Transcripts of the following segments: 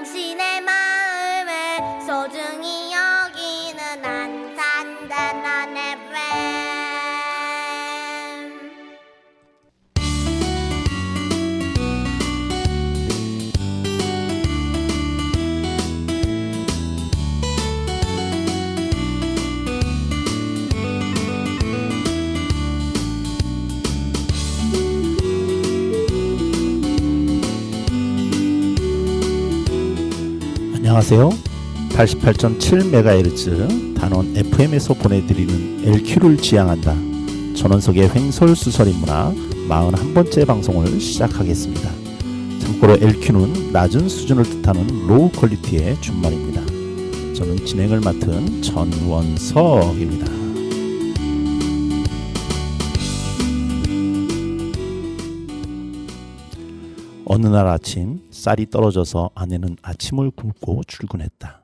당신의 마음을 소중히 여기는 안산단한 FM. 안녕하세요. 88.7MHz 단원 FM에서 보내드리는 LQ를 지향한다. 전원석의 횡설수설인문학 41번째 방송을 시작하겠습니다. 참고로 LQ는 낮은 수준을 뜻하는 로우 퀄리티의 준말입니다. 저는 진행을 맡은 전원석입니다. 어느 날 아침 쌀이 떨어져서 아내는 아침을 굶고 출근했다.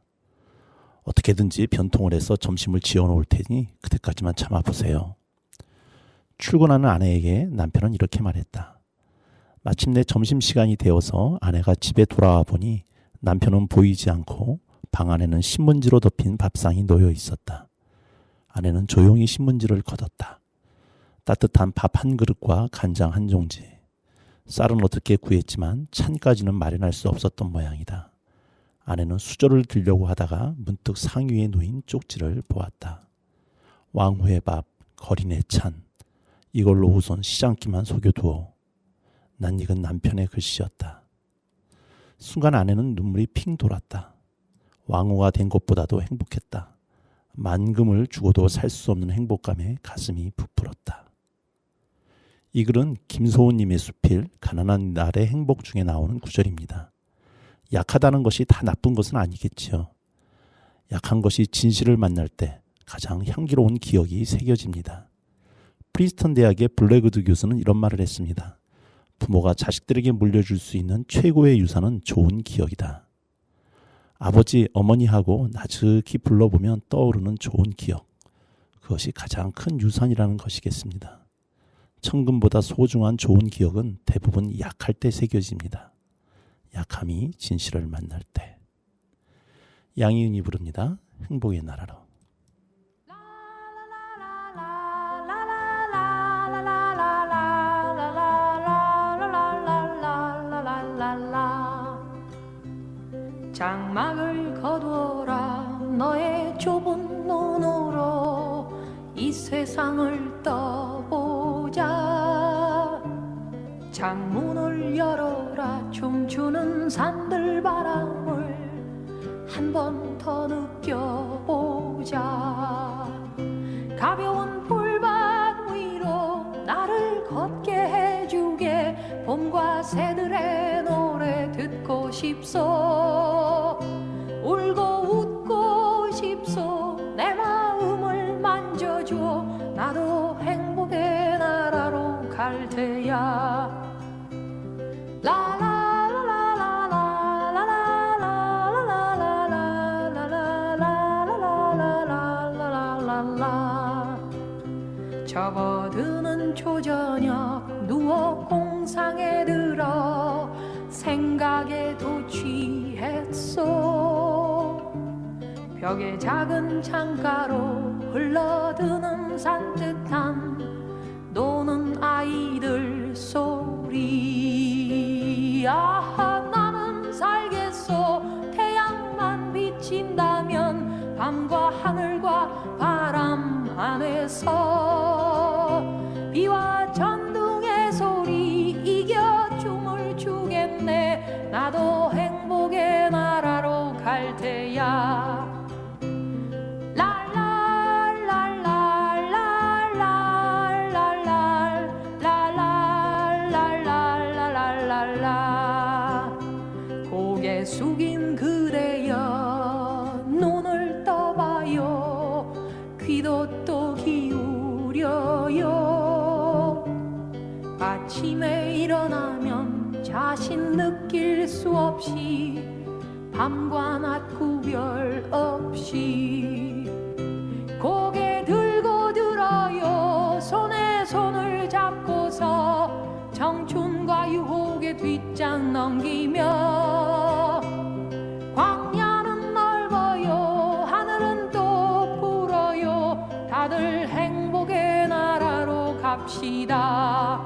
어떻게든지 변통을 해서 점심을 지어놓을 테니 그때까지만 참아보세요. 출근하는 아내에게 남편은 이렇게 말했다. 마침내 점심시간이 되어서 아내가 집에 돌아와 보니 남편은 보이지 않고 방 안에는 신문지로 덮인 밥상이 놓여 있었다. 아내는 조용히 신문지를 걷었다. 따뜻한 밥 한 그릇과 간장 한 종지. 쌀은 어떻게 구했지만 찬까지는 마련할 수 없었던 모양이다. 아내는 수저를 들려고 하다가 문득 상위에 놓인 쪽지를 보았다. 왕후의 밥, 거린의 찬. 이걸로 우선 시장기만 속여두어. 낯익은 남편의 글씨였다. 순간 아내는 눈물이 핑 돌았다. 왕후가 된 것보다도 행복했다. 만금을 주고도 살 수 없는 행복감에 가슴이 부풀었다. 이 글은 김소은님의 수필 가난한 날의 행복 중에 나오는 구절입니다. 약하다는 것이 다 나쁜 것은 아니겠지요. 약한 것이 진실을 만날 때 가장 향기로운 기억이 새겨집니다. 프린스턴 대학의 블랙우드 교수는 이런 말을 했습니다. 부모가 자식들에게 물려줄 수 있는 최고의 유산은 좋은 기억이다. 아버지, 어머니하고 나즈키 불러보면 떠오르는 좋은 기억. 그것이 가장 큰 유산이라는 것이겠습니다. 천금보다 소중한 좋은 기억은 대부분 약할 때 새겨집니다. 약함이 진실을 만날 때. 양희은이 부릅니다. 행복의 나라로. 장막을 거두어라 너의 좁은 눈으로 이 세상을 떠보자. 창문을 열어라 춤추는 산들 바람을 한 번 더 느껴보자. 가벼운 풀밭 위로 나를 걷게 해주게 봄과 새들의 노래 듣고 싶소. 울고 웃고 싶소. 내 마음을 만져줘. 나도 행복의 나라로 갈 테야. 접어드는 초저녁 누워 공상에 들어 생각에도 취했소. 벽의 작은 창가로 흘러드는 산뜻한 노는 아이들 소리. 아하 나는 살겠소. 태양만 비친다면 밤과 하늘과 바람 안에서 비와 전등의 소리 이겨 춤을 추겠네. 나도 행복의 나라로 갈 테야. 고개 숙인 그대여 눈을 떠봐요. 귀도 또 기울여요. 아침에 일어나면 자신 느낄 수 없이 밤과 낮 구별 없이 고개 들고 들어요. 손에 손을 잡고서 청춘과 유혹의 뒷장 넘기며 합니다.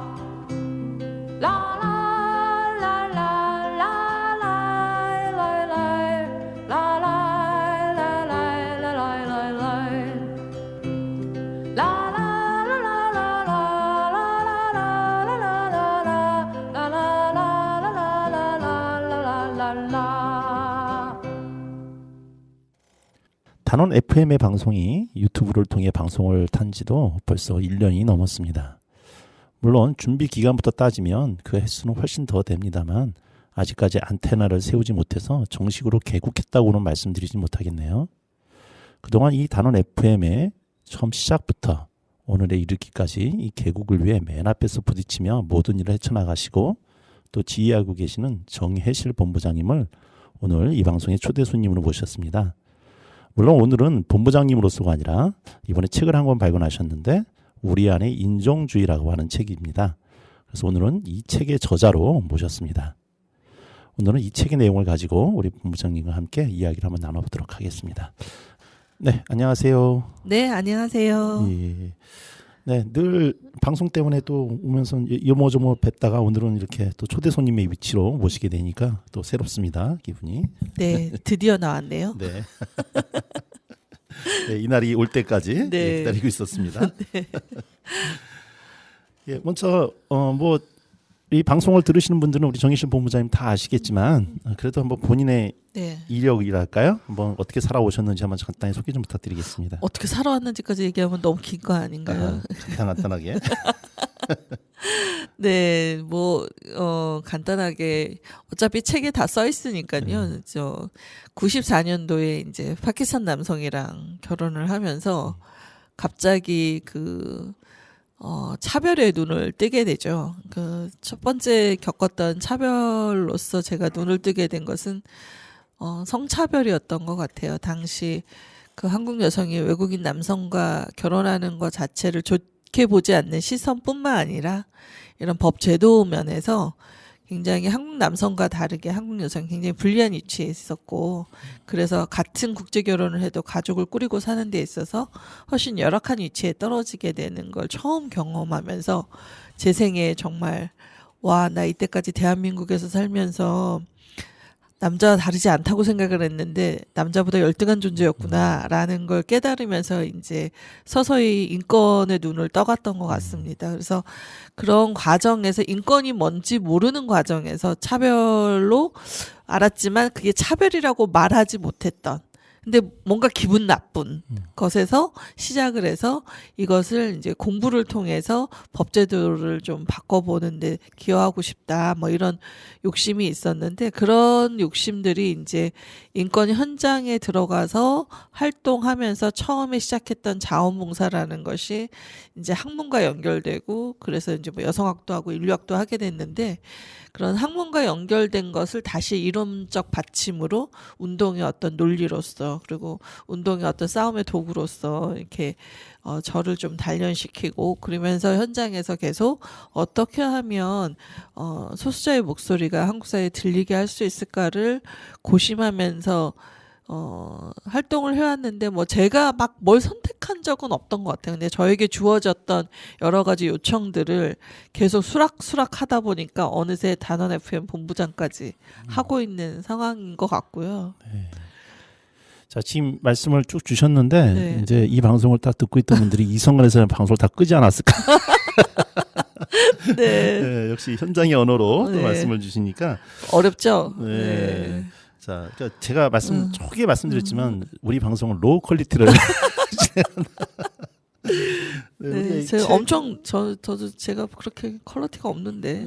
단원 FM의 방송이 유튜브를 통해 방송을 탄 지도 벌써 1년이 넘었습니다. 물론 준비 기간부터 따지면 그 횟수는 훨씬 더 됩니다만 아직까지 안테나를 세우지 못해서 정식으로 개국했다고는 말씀드리지 못하겠네요. 그동안 이 단원 FM의 처음 시작부터 오늘에 이르기까지 이 개국을 위해 맨 앞에서 부딪히며 모든 일을 헤쳐나가시고 또 지휘하고 계시는 정혜실 본부장님을 오늘 이 방송의 초대 손님으로 모셨습니다. 물론 오늘은 본부장님으로서가 아니라 이번에 책을 한 권 발간하셨는데 우리 안의 인종주의라고 하는 책입니다. 그래서 오늘은 이 책의 저자로 모셨습니다. 오늘은 이 책의 내용을 가지고 우리 본부장님과 함께 이야기를 한번 나눠보도록 하겠습니다. 네, 안녕하세요. 네, 안녕하세요. 예. 네, 늘 방송 때문에 또 오면서 요모조모 뵙다가 오늘은 이렇게 또 초대 손님의 위치로 모시게 되니까 또 새롭습니다. 기분이. 네, 드디어 나왔네요. 네. 네, 이날이 올 때까지 네. 기다리고 있었습니다. 네. 예, 먼저 뭐 이 방송을 들으시는 분들은 우리 정희실 본부장님 다 아시겠지만 그래도 한번 본인의 네. 이력이랄까요? 한번 어떻게 살아오셨는지 한번 간단히 소개 좀 부탁드리겠습니다. 어떻게 살아왔는지까지 얘기하면 너무 긴 거 아닌가요? 간단하게. 네, 뭐 간단하게 어차피 책에 다 써 있으니까요. 저 94년도에 이제 파키스탄 남성이랑 결혼을 하면서 갑자기 차별에 눈을 뜨게 되죠. 그 첫 번째 겪었던 차별로서 제가 눈을 뜨게 된 것은 성차별이었던 것 같아요. 당시 그 한국 여성이 외국인 남성과 결혼하는 것 자체를 좋게 보지 않는 시선뿐만 아니라 이런 법 제도 면에서 굉장히 한국 남성과 다르게 한국 여성이 굉장히 불리한 위치에 있었고 그래서 같은 국제 결혼을 해도 가족을 꾸리고 사는 데 있어서 훨씬 열악한 위치에 떨어지게 되는 걸 처음 경험하면서 제 생에 정말 와, 나 이때까지 대한민국에서 살면서 남자와 다르지 않다고 생각을 했는데 남자보다 열등한 존재였구나라는 걸 깨달으면서 이제 서서히 인권의 눈을 떠갔던 것 같습니다. 그래서 그런 과정에서 인권이 뭔지 모르는 과정에서 차별로 알았지만 그게 차별이라고 말하지 못했던 근데 뭔가 기분 나쁜 것에서 시작을 해서 이것을 이제 공부를 통해서 법제도를 좀 바꿔보는데 기여하고 싶다 뭐 이런 욕심이 있었는데 그런 욕심들이 이제 인권 현장에 들어가서 활동하면서 처음에 시작했던 자원봉사라는 것이 이제 학문과 연결되고 그래서 이제 뭐 여성학도 하고 인류학도 하게 됐는데 그런 학문과 연결된 것을 다시 이론적 받침으로 운동의 어떤 논리로서 그리고 운동의 어떤 싸움의 도구로서 이렇게 저를 좀 단련시키고 그러면서 현장에서 계속 어떻게 하면 소수자의 목소리가 한국 사회에 들리게 할 수 있을까를 고심하면서 활동을 해왔는데 뭐 제가 막 뭘 선택한 적은 없던 것 같아요. 근데 저에게 주어졌던 여러 가지 요청들을 계속 수락수락 하다 보니까 어느새 단원 FM 본부장까지 하고 있는 상황인 것 같고요. 네. 자, 지금 말씀을 쭉 주셨는데 네. 이제 이 방송을 딱 듣고 있던 분들이 이성간에서는 방송을 다 끄지 않았을까? 네. 네, 역시 현장의 언어로 또 네. 말씀을 주시니까 어렵죠? 네. 네. 자, 그러니까 제가 초기에 말씀드렸지만 우리 방송은 로우 퀄리티를 네, 제가 엄청 저도 제가 그렇게 퀄리티가 없는데.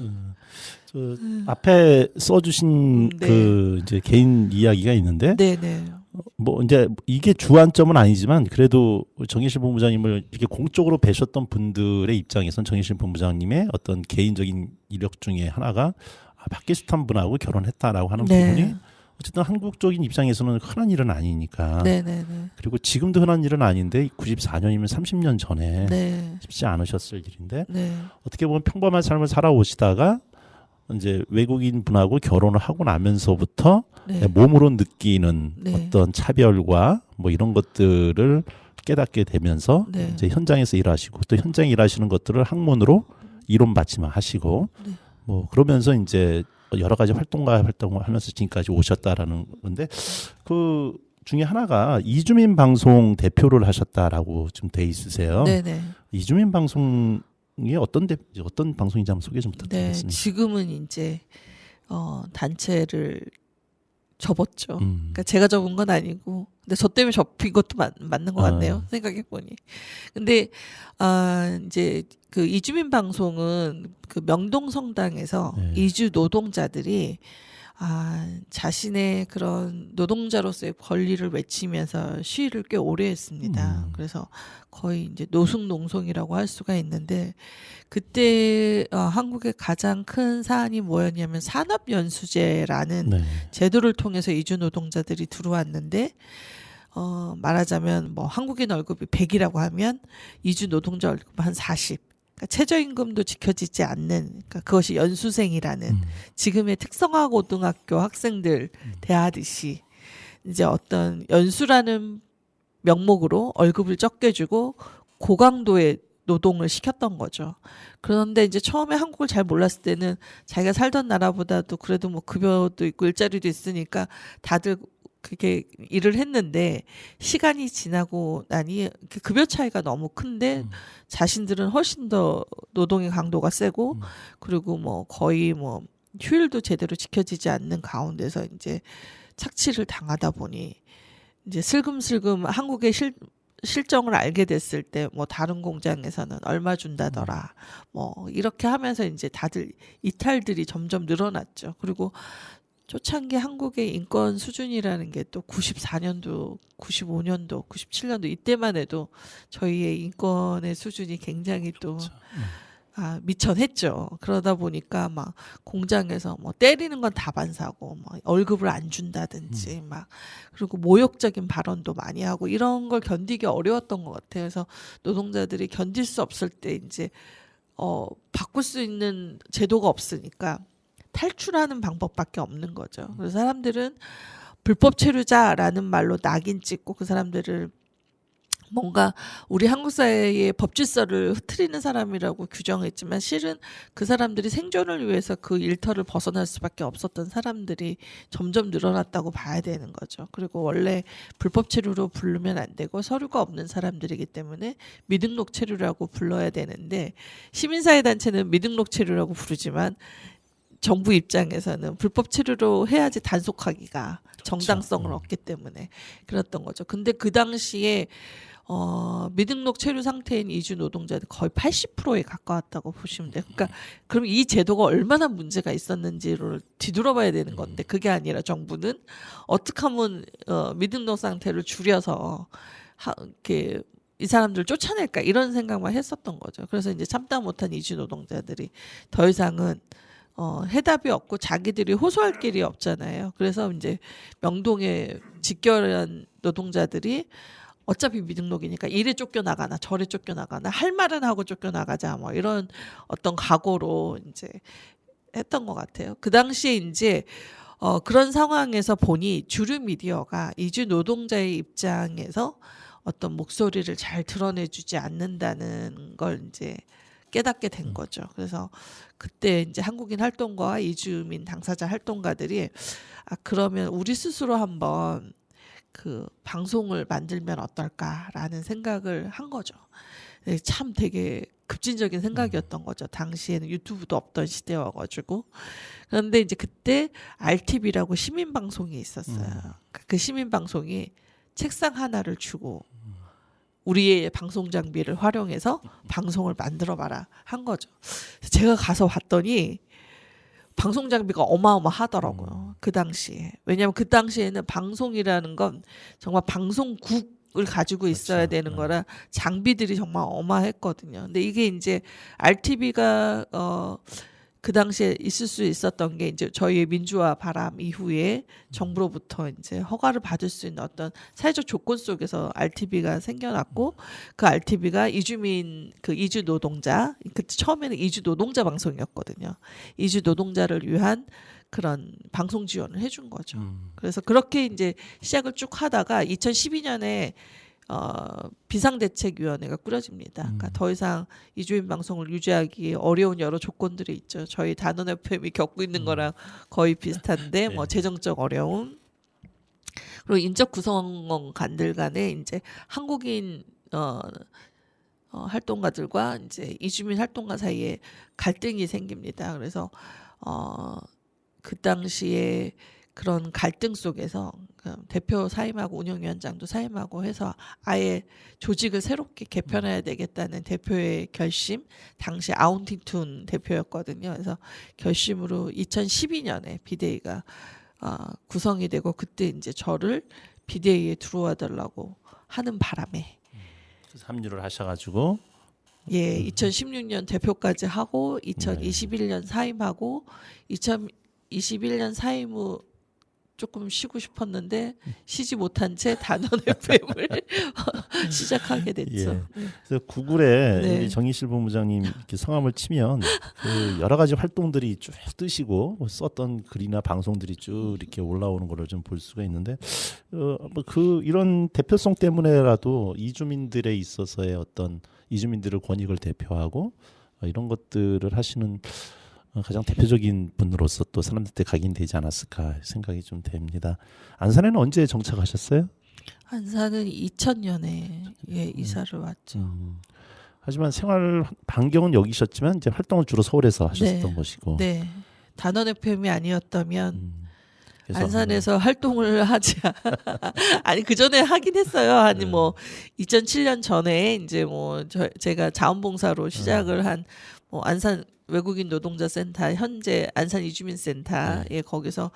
앞에 써주신 네. 그 이제 개인 이야기가 있는데 네네. 뭐 이제 이게 주안점은 아니지만 그래도 정희실 본부장님을 이렇게 공적으로 뵈셨던 분들의 입장에선 정희실 본부장님의 어떤 개인적인 이력 중에 하나가 파키스탄 분하고 결혼했다라고 하는 네. 부분이 어쨌든 한국적인 입장에서는 흔한 일은 아니니까. 네네네. 그리고 지금도 흔한 일은 아닌데 94년이면 30년 전에 네. 쉽지 않으셨을 일인데 네. 어떻게 보면 평범한 삶을 살아오시다가 이제 외국인 분하고 결혼을 하고 나면서부터 네. 몸으로 느끼는 네. 어떤 차별과 뭐 이런 것들을 깨닫게 되면서 네. 이제 현장에서 일하시고 또 현장에 일하시는 것들을 학문으로 이론 받침을 하시고 네. 뭐 그러면서 이제 여러 가지 활동을 하면서 지금까지 오셨다라는 건데 그 중에 하나가 이주민 방송 대표를 하셨다라고 좀 돼 있으세요. 네네. 이주민 방송이 어떤 방송인지 한번 소개 좀 네, 부탁드리겠습니다. 지금은 이제 단체를 접었죠. 음. 그러니까 제가 접은 건 아니고, 근데 저 때문에 접힌 것도 맞는 것 같네요. 아. 생각해 보니. 근데 이제 그 이주민 방송은 그 명동 성당에서 네. 이주 노동자들이 자신의 그런 노동자로서의 권리를 외치면서 시위를 꽤 오래 했습니다. 그래서 거의 이제 노숙농성이라고 할 수가 있는데, 그때 한국의 가장 큰 사안이 뭐였냐면 산업연수제라는 네. 제도를 통해서 이주 노동자들이 들어왔는데, 말하자면 뭐 한국인 월급이 100이라고 하면 이주 노동자 월급 한 40. 그러니까 최저임금도 지켜지지 않는, 그러니까 그것이 연수생이라는 지금의 특성화 고등학교 학생들 대하듯이 이제 어떤 연수라는 명목으로 월급을 적게 주고 고강도의 노동을 시켰던 거죠. 그런데 이제 처음에 한국을 잘 몰랐을 때는 자기가 살던 나라보다도 그래도 뭐 급여도 있고 일자리도 있으니까 다들 그게 일을 했는데, 시간이 지나고 나니 급여 차이가 너무 큰데 자신들은 훨씬 더 노동의 강도가 세고 그리고 뭐 거의 뭐 휴일도 제대로 지켜지지 않는 가운데서 이제 착취를 당하다 보니 이제 슬금슬금 한국의 실정을 알게 됐을 때 뭐 다른 공장에서는 얼마 준다더라 뭐 이렇게 하면서 이제 다들 이탈들이 점점 늘어났죠. 그리고 초창기 한국의 인권 수준이라는 게 또 94년도, 95년도, 97년도 이때만 해도 저희의 인권의 수준이 굉장히 또 미천했죠. 그러다 보니까 막 공장에서 뭐 때리는 건 다반사고 뭐 월급을 안 준다든지 막, 그리고 모욕적인 발언도 많이 하고 이런 걸 견디기 어려웠던 것 같아요. 그래서 노동자들이 견딜 수 없을 때 이제 바꿀 수 있는 제도가 없으니까 탈출하는 방법밖에 없는 거죠. 그래서 사람들은 불법 체류자라는 말로 낙인 찍고 그 사람들을 뭔가 우리 한국 사회의 법 질서를 흐트리는 사람이라고 규정했지만, 실은 그 사람들이 생존을 위해서 그 일터를 벗어날 수밖에 없었던 사람들이 점점 늘어났다고 봐야 되는 거죠. 그리고 원래 불법 체류로 부르면 안 되고 서류가 없는 사람들이기 때문에 미등록 체류라고 불러야 되는데, 시민사회 단체는 미등록 체류라고 부르지만 정부 입장에서는 불법 체류로 해야지 단속하기가 정당성을 얻기 때문에 그랬던 거죠. 근데 그 당시에 미등록 체류 상태인 이주 노동자들 거의 80%에 가까웠다고 보시면 돼요. 그러니까 그럼 이 제도가 얼마나 문제가 있었는지를 뒤돌아봐야 되는 건데, 그게 아니라 정부는 어떻게 하면 미등록 상태를 줄여서 이렇게 이 사람들을 쫓아낼까 이런 생각만 했었던 거죠. 그래서 이제 참다 못한 이주 노동자들이 더 이상은 해답이 없고 자기들이 호소할 길이 없잖아요. 그래서 이제 명동에 직결한 노동자들이 어차피 미등록이니까 이래 쫓겨나가나 저래 쫓겨나가나 할 말은 하고 쫓겨나가자 뭐 이런 어떤 각오로 이제 했던 것 같아요. 그 당시에 이제 그런 상황에서 보니 주류 미디어가 이주 노동자의 입장에서 어떤 목소리를 잘 드러내주지 않는다는 걸 이제 깨닫게 된 거죠. 그래서 그때 이제 한국인 활동가와 이주민 당사자 활동가들이 그러면 우리 스스로 한번 그 방송을 만들면 어떨까라는 생각을 한 거죠. 참 되게 급진적인 생각이었던 거죠. 당시에는 유튜브도 없던 시대여가지고. 그런데 이제 그때 RTV라고 시민 방송이 있었어요. 그 시민 방송이 책상 하나를 주고 우리의 방송 장비를 활용해서 방송을 만들어봐라 한 거죠. 제가 가서 봤더니 방송 장비가 어마어마하더라고요. 그 당시에. 왜냐하면 그 당시에는 방송이라는 건 정말 방송국을 가지고 있어야 되는 거라 장비들이 정말 어마했거든요. 근데 이게 이제 RTV가 그 당시에 있을 수 있었던 게 이제 저희의 민주화 바람 이후에 정부로부터 이제 허가를 받을 수 있는 어떤 사회적 조건 속에서 RTV가 생겨났고, 그 RTV가 이주민 그 이주 노동자, 그때 처음에는 이주 노동자 방송이었거든요. 이주 노동자를 위한 그런 방송 지원을 해준 거죠. 그래서 그렇게 이제 시작을 쭉 하다가 2012년에 비상대책위원회가 꾸려집니다. 그러니까 더 이상 이주민 방송을 유지하기 어려운 여러 조건들이 있죠. 저희 단원 FM이 겪고 있는 거랑 거의 비슷한데 뭐 재정적 어려움, 그리고 인적 구성원간들 간에 이제 한국인 활동가들과 이제 이주민 활동가 사이에 갈등이 생깁니다. 그래서 그 당시에 그런 갈등 속에서 대표 사임하고 운영위원장도 사임하고 해서 아예 조직을 새롭게 개편해야 되겠다는 대표의 결심, 당시 아운팅툰 대표였거든요. 그래서 결심으로 2012년에 비대위가 구성이 되고 그때 이제 저를 비대위에 들어와 달라고 하는 바람에 그래서 합류를 하셔가지고 2016년 대표까지 하고 2021년 사임하고 2021년 사임 후 조금 쉬고 싶었는데 쉬지 못한 채 단원 FM을 시작하게 됐죠. 그래서 구글에 네. 우리 정의실 본부장님 이렇게 성함을 치면 그 여러 가지 활동들이 쭉 뜨시고 썼던 글이나 방송들이 쭉 이렇게 올라오는 거를 좀 볼 수가 있는데 그 이런 대표성 때문에라도 이주민들에 있어서의 어떤 이주민들의 권익을 대표하고 이런 것들을 하시는 가장 대표적인 분으로서 또 사람들한테 각인되지 않았을까 생각이 좀 됩니다. 안산에는 언제 정착하셨어요? 안산은 2000년에 이사를 왔죠. 하지만 생활 반경은 여기셨지만 이제 활동을 주로 서울에서 하셨던 것이고. 네. 단원 FM이 아니었다면 그래서 안산에서 활동을 하지 아니 그 전에 하긴 했어요. 아니 뭐 2007년 전에 이제 뭐 제가 자원봉사로 시작을 한 뭐 안산 외국인 노동자 센터, 현재 안산 이주민 센터에 거기서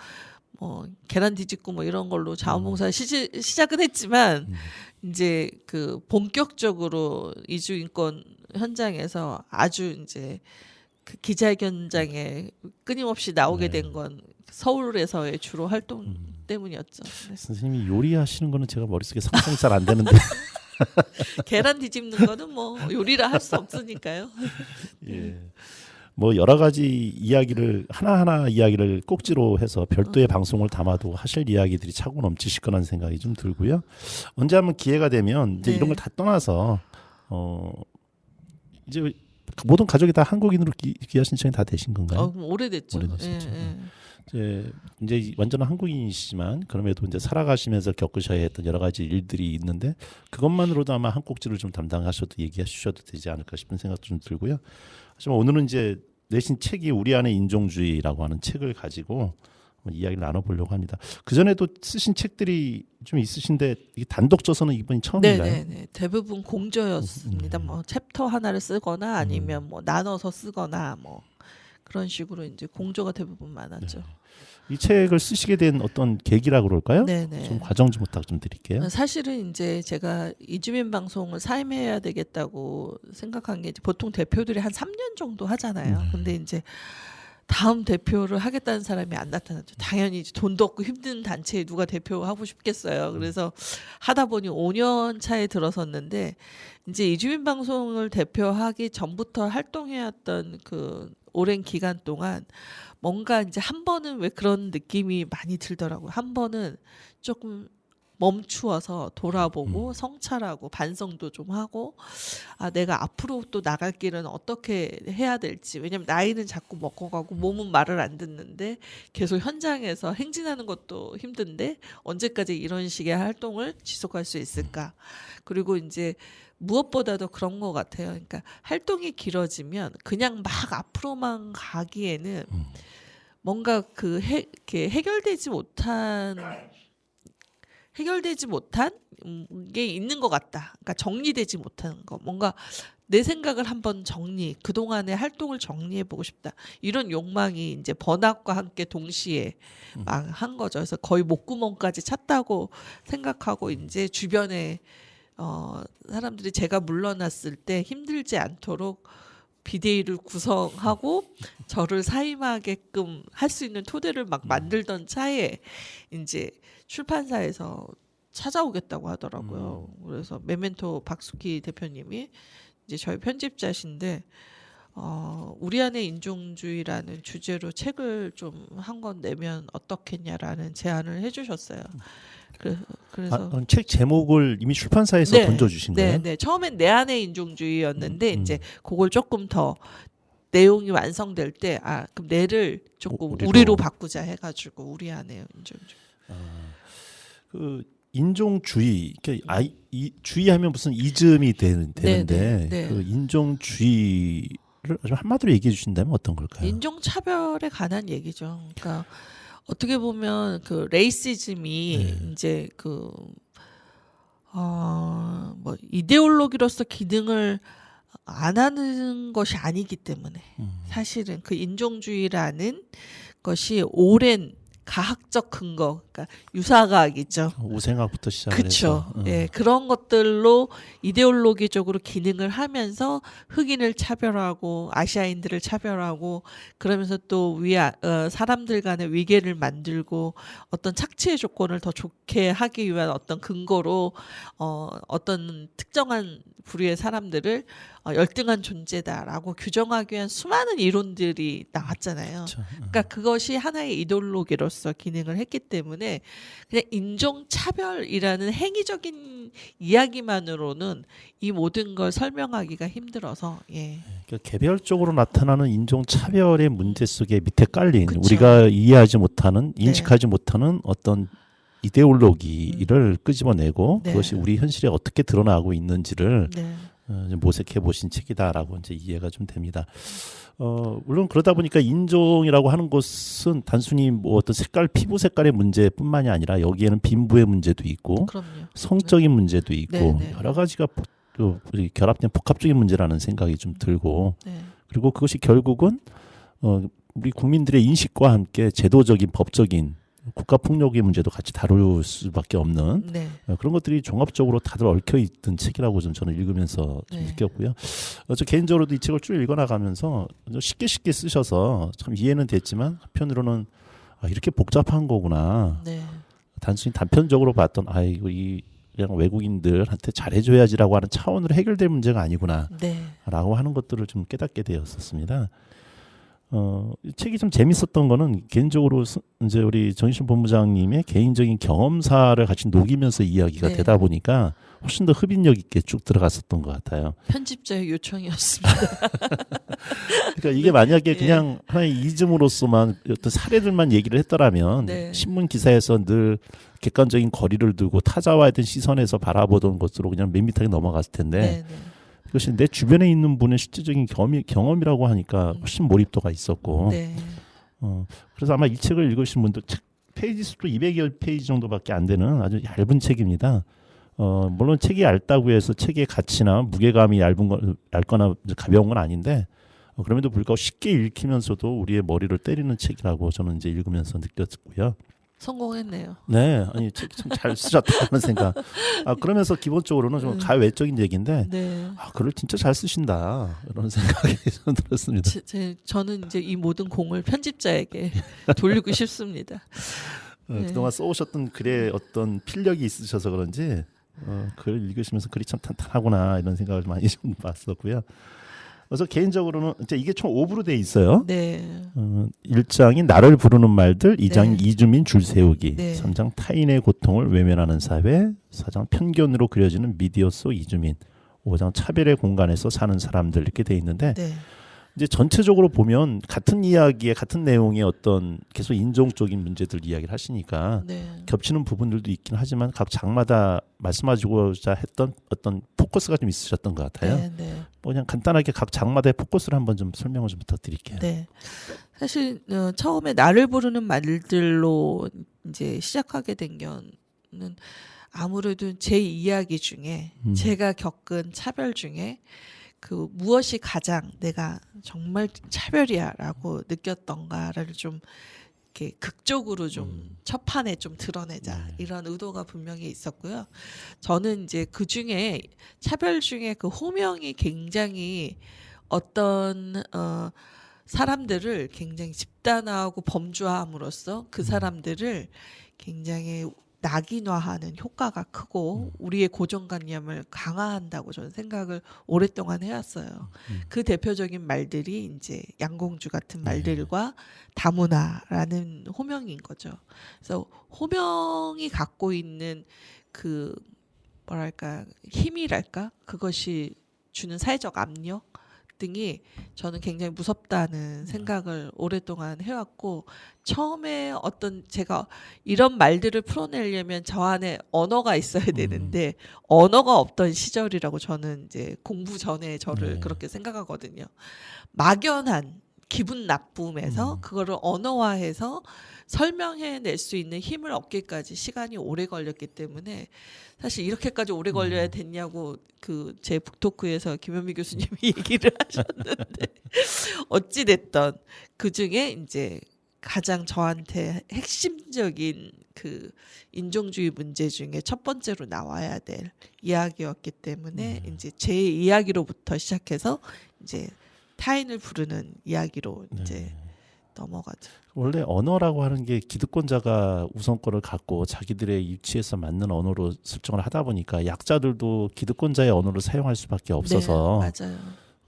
뭐 계란 뒤집고 뭐 이런 걸로 자원봉사 시작은 했지만 이제 그 본격적으로 이주 인권 현장에서 아주 이제 그 기자회견장에 끊임없이 나오게 된 건 서울에서의 주로 활동 때문이었죠. 네. 선생님이 요리하시는 거는 제가 머릿속에 상상이 잘 안 되는데. 계란 뒤집는 거는 뭐 요리라 할 수 없으니까요. 예. 뭐 여러 가지 이야기를 하나하나 이야기를 꼭지로 해서 별도의 방송을 담아도 하실 이야기들이 차고 넘치실 거라는 생각이 좀 들고요. 언제 한번 기회가 되면 이제 이런 걸 다 떠나서 이제 모든 가족이 다 한국인으로 귀화 신청이 다 되신 건가요? 오래됐죠. 오래됐었죠. 이제 완전한 한국인이시지만 그럼에도 이제 살아가시면서 겪으셔야 했던 여러 가지 일들이 있는데 그것만으로도 아마 한 꼭지를 좀 담당하셔도 얘기해 주셔도 되지 않을까 싶은 생각도 좀 들고요. 하지만 오늘은 이제 내신 책이 우리 안의 인종주의라고 하는 책을 가지고 이야기를 나눠보려고 합니다. 그 전에도 쓰신 책들이 좀 있으신데 이게 단독저서는 이번이 처음인가요? 네. 대부분 공저였습니다. 뭐 챕터 하나를 쓰거나 아니면 뭐 나눠서 쓰거나 뭐 그런 식으로 이제 공저가 대부분 많았죠. 이 책을 쓰시게 된 어떤 계기라고 그럴까요? 네네. 좀 과정 좀 부탁 좀 드릴게요. 사실은 이제 제가 이주민 방송을 사임해야 되겠다고 생각한 게 이제 보통 대표들이 한 3년 정도 하잖아요. 근데 이제 다음 대표를 하겠다는 사람이 안 나타났죠. 당연히 이제 돈도 없고 힘든 단체에 누가 대표하고 싶겠어요. 그래서 하다 보니 5년 차에 들어섰는데 이제 이주민 방송을 대표하기 전부터 활동해왔던 그 오랜 기간 동안 뭔가 이제 한 번은 왜 그런 느낌이 많이 들더라고요. 한 번은 조금 멈추어서 돌아보고 성찰하고 반성도 좀 하고 내가 앞으로 또 나갈 길은 어떻게 해야 될지. 왜냐면 나이는 자꾸 먹어가고 몸은 말을 안 듣는데 계속 현장에서 행진하는 것도 힘든데 언제까지 이런 식의 활동을 지속할 수 있을까. 그리고 이제 무엇보다도 그런 것 같아요. 그러니까 활동이 길어지면 그냥 막 앞으로만 가기에는 뭔가 이렇게 해결되지 못한 게 있는 것 같다. 그러니까 정리되지 못한 거. 뭔가 내 생각을 한번 그동안의 활동을 정리해보고 싶다. 이런 욕망이 이제 번학과 함께 동시에 막 한 거죠. 그래서 거의 목구멍까지 찼다고 생각하고 이제 주변에 사람들이 제가 물러났을 때 힘들지 않도록 비대위를 구성하고 저를 사임하게끔 할 수 있는 토대를 막 만들던 차에 이제 출판사에서 찾아오겠다고 하더라고요. 그래서 메멘토 박수키 대표님이 이제 저희 편집자신데 우리 안의 인종주의라는 주제로 책을 좀 한 권 내면 어떻겠냐라는 제안을 해주셨어요. 그래서 책 제목을 이미 출판사에서 네, 던져주신 거예요? 네. 처음엔 내 안의 인종주의였는데 이제 음. 그걸 조금 더 내용이 완성될 때 그럼 내를 조금 우리로. 우리로 바꾸자 해가지고 우리 안의 인종주의. 그 인종주의, 그러니까 이 주의하면 무슨 이즘이 되는데 네. 그 인종주의를 좀 한마디로 얘기해 주신다면 어떤 걸까요? 인종차별에 관한 얘기죠. 그러니까 어떻게 보면 그 레이시즘이 네. 이제 뭐 이데올로기로서 기능을 안 하는 것이 아니기 때문에 사실은 그 인종주의라는 것이 오랜 가학적 근거, 그러니까 유사과학이죠. 우생학부터 시작을 그렇죠. 해서 예, 그런 것들로 이데올로기적으로 기능을 하면서 흑인을 차별하고 아시아인들을 차별하고 그러면서 또 사람들 간의 위계를 만들고 어떤 착취의 조건을 더 좋게 하기 위한 어떤 근거로 어떤 특정한 부류의 사람들을 열등한 존재다라고 규정하기 위한 수많은 이론들이 나왔잖아요. 그렇죠. 그러니까 그것이 하나의 이데올로기로서 기능을 했기 때문에 그냥 인종차별이라는 행위적인 이야기만으로는 이 모든 걸 설명하기가 힘들어서 그러니까 개별적으로 나타나는 인종차별의 문제 속에 밑에 깔린 그쵸. 우리가 이해하지 못하는 네. 인식하지 못하는 어떤 이데올로기를 끄집어내고 네. 그것이 우리 현실에 어떻게 드러나고 있는지를 네. 이제 모색해 보신 책이다라고 이제 이해가 좀 됩니다. 물론 그러다 보니까 인종이라고 하는 것은 단순히 뭐 어떤 피부 색깔의 문제뿐만이 아니라 여기에는 빈부의 문제도 있고 그럼요. 성적인 문제도 있고 네. 여러 가지가 결합된 복합적인 문제라는 생각이 좀 들고 네. 그리고 그것이 결국은 우리 국민들의 인식과 함께 제도적인 법적인 국가폭력의 문제도 같이 다룰 수밖에 없는 네. 그런 것들이 종합적으로 다들 얽혀 있던 책이라고 좀 저는 읽으면서 좀 네. 느꼈고요. 저 개인적으로도 이 책을 쭉 읽어나가면서 쉽게 쓰셔서 참 이해는 됐지만 한편으로는 이렇게 복잡한 거구나. 네. 단순히 단편적으로 봤던 이거 그냥 외국인들한테 잘해줘야지라고 하는 차원으로 해결될 문제가 아니구나. 네. 라고 하는 것들을 좀 깨닫게 되었었습니다. 이 책이 좀 재밌었던 거는 개인적으로 이제 우리 정희신 본부장님의 개인적인 경험사를 같이 녹이면서 이야기가 네. 되다 보니까 훨씬 더 흡인력 있게 쭉 들어갔었던 것 같아요. 편집자의 요청이었습니다. 그러니까 이게 만약에 예. 그냥 하나의 이즘으로서만 어떤 사례들만 얘기를 했더라면 네. 신문 기사에서 늘 객관적인 거리를 두고 타자와의 어떤 시선에서 바라보던 것으로 그냥 밋밋하게 넘어갔을 텐데 네. 그것이 내 주변에 있는 분의 실질적인 경험이라고 하니까 훨씬 몰입도가 있었고 네. 그래서 아마 이 책을 읽으신 분들 책 페이지 수도 200여 페이지 정도밖에 안 되는 아주 얇은 책입니다. 물론 책이 얇다고 해서 책의 가치나 무게감이 얇거나 가벼운 건 아닌데 그럼에도 불구하고 쉽게 읽히면서도 우리의 머리를 때리는 책이라고 저는 이제 읽으면서 느꼈고요. 성공했네요. 네, 아니 책 참 잘 쓰셨다는 생각. 그러면서 기본적으로는 좀 가외적인 얘기인데, 네. 글을 진짜 잘 쓰신다 이런 생각이 좀 들었습니다. 저는 이제 이 모든 공을 편집자에게 돌리고 싶습니다. 네. 그동안 써오셨던 글에 어떤 필력이 있으셔서 그런지 글을 읽으시면서 글이 참 탄탄하구나 이런 생각을 많이 좀 봤었고요. 그래서 개인적으로는 이제 이게 총 5부로 돼 있어요. 네. 1장이 나를 부르는 말들, 2장이 네. 이주민 줄 세우기, 네. 3장 타인의 고통을 외면하는 사회, 4장 편견으로 그려지는 미디어 속 이주민, 5장 차별의 공간에서 사는 사람들 이렇게 돼 있는데 네. 이제 전체적으로 보면 같은 이야기에 같은 내용의 어떤 계속 인종적인 문제들 이야기를 하시니까 네. 겹치는 부분들도 있긴 하지만 각 장마다 말씀하시고자 했던 어떤 포커스가 좀 있으셨던 것 같아요. 네. 네. 그냥 간단하게 각 장마다의 포커스를 한번 좀 설명을 좀 부탁드릴게요. 네. 사실 처음에 나를 부르는 말들로 이제 시작하게 된 거는 아무래도 제 이야기 중에 제가 겪은 차별 중에 그 무엇이 가장 내가 정말 차별이야라고 느꼈던가를 좀 이렇게 극적으로 좀 첫판에 좀 드러내자 이런 의도가 분명히 있었고요. 저는 이제 그 중에 차별 중에 그 호명이 굉장히 어떤 사람들을 굉장히 집단화하고 범주화함으로써 그 사람들을 굉장히 낙인화하는 효과가 크고 우리의 고정관념을 강화한다고 저는 생각을 오랫동안 해왔어요. 그 대표적인 말들이 이제 양공주 같은 말들과 다문화라는 호명인 거죠. 그래서 호명이 갖고 있는 그 뭐랄까 힘이랄까 그것이 주는 사회적 압력 등이 저는 굉장히 무섭다는 생각을 오랫동안 해왔고 처음에 어떤 제가 이런 말들을 풀어내려면 저 안에 언어가 있어야 되는데 언어가 없던 시절이라고 저는 이제 공부 전에 저를 네. 그렇게 생각하거든요. 막연한 기분 나쁨에서 그거를 언어화해서 설명해낼 수 있는 힘을 얻기까지 시간이 오래 걸렸기 때문에 사실 이렇게까지 오래 걸려야 됐냐고 그 제 북토크에서 김현미 교수님이 얘기를 하셨는데 어찌 됐던 그 중에 이제 가장 저한테 핵심적인 그 인종주의 문제 중에 첫 번째로 나와야 될 이야기였기 때문에 이제 제 이야기로부터 시작해서 이제 타인을 부르는 이야기로 이제 넘어가죠. 원래 언어라고 하는 게 기득권자가 우선권을 갖고 자기들의 위치에서 맞는 언어로 설정을 하다 보니까 약자들도 기득권자의 언어를 사용할 수밖에 없어서 네, 맞아요.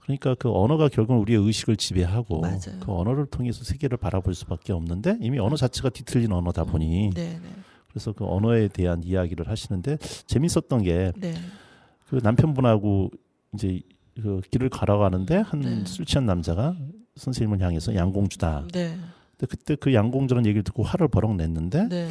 그러니까 그 언어가 결국은 우리의 의식을 지배하고 맞아요. 그 언어를 통해서 세계를 바라볼 수밖에 없는데 이미 언어 자체가 뒤틀린 언어다 보니 네, 네. 그래서 그 언어에 대한 이야기를 하시는데 재밌었던 게 네. 그 남편분하고 이제 그 길을 걸어가는데 한 네. 술 취한 남자가 선생님을 향해서 양공주다. 네. 근데 그때 그 양공주라는 얘기를 듣고 화를 버럭 냈는데 네.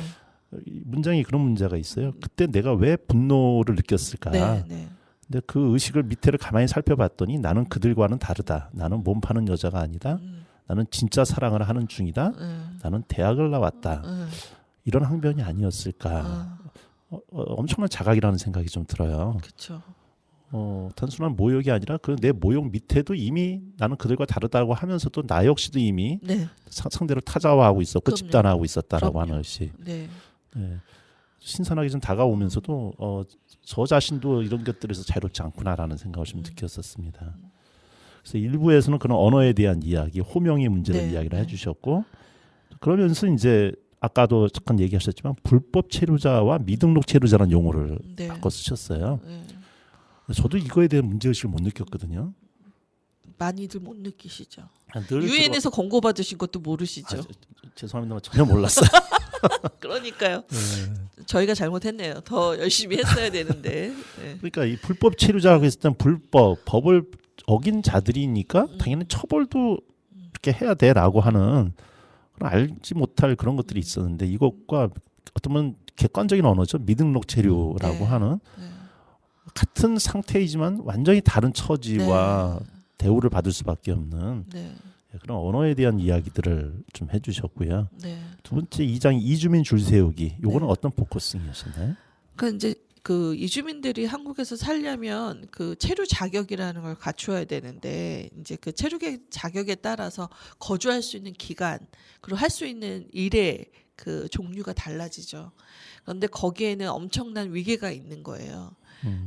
이 문장이 그런 문제가 있어요. 그때 내가 왜 분노를 느꼈을까? 네. 네. 근데 그 의식을 밑에를 가만히 살펴봤더니 나는 그들과는 다르다. 나는 몸 파는 여자가 아니다. 나는 진짜 사랑을 하는 중이다. 나는 대학을 나왔다. 이런 항변이 아니었을까? 엄청난 자각이라는 생각이 좀 들어요. 그렇죠. 단순한 모욕이 아니라 그 내 모욕 밑에도 이미 나는 그들과 다르다고 하면서도 나 역시도 이미 네. 상대를 타자화하고 있었고 그럼요. 집단화하고 있었다라고 그럼요. 하는 것이 네. 네. 신선하게 좀 다가오면서도 저 자신도 이런 것들에서 자유롭지 않구나라는 생각을 좀 느꼈었습니다. 그래서 일부에서는 그런 언어에 대한 이야기, 호명의 문제를 네, 이야기를 네. 해주셨고 그러면서 이제 아까도 잠깐 얘기하셨지만 불법 체류자와 미등록 체류자라는 용어를 네. 바꿔 쓰셨어요. 네. 저도 이거에 대한 문제의식을 못 느꼈거든요. 많이들 못 느끼시죠. 늘 유엔에서 권고 받으신 것도 모르시죠. 죄송합니다만 전혀 몰랐어요. 그러니까요. 네. 저희가 잘못했네요. 더 열심히 했어야 되는데. 네. 그러니까 이 불법 체류자라고 했을 땐 법을 어긴 자들이니까 당연히 처벌도 이렇게 해야 돼라고 하는 그런 알지 못할 그런 것들이 있었는데 이것과 어떤 면 객관적인 언어죠. 미등록 체류라고 네. 하는 네. 같은 상태이지만 완전히 다른 처지와 대우를 받을 수밖에 없는 네. 그런 언어에 대한 이야기들을 좀 해주셨고요. 네. 두 번째 2장 이주민 줄 세우기. 요거는 네. 어떤 포커싱이었나요? 그 이제 그 이주민들이 한국에서 살려면 그 체류 자격이라는 걸 갖추어야 되는데 이제 그 체류 자격에 따라서 거주할 수 있는 기간 그리고 할 수 있는 일의 그 종류가 달라지죠. 그런데 거기에는 엄청난 위계가 있는 거예요.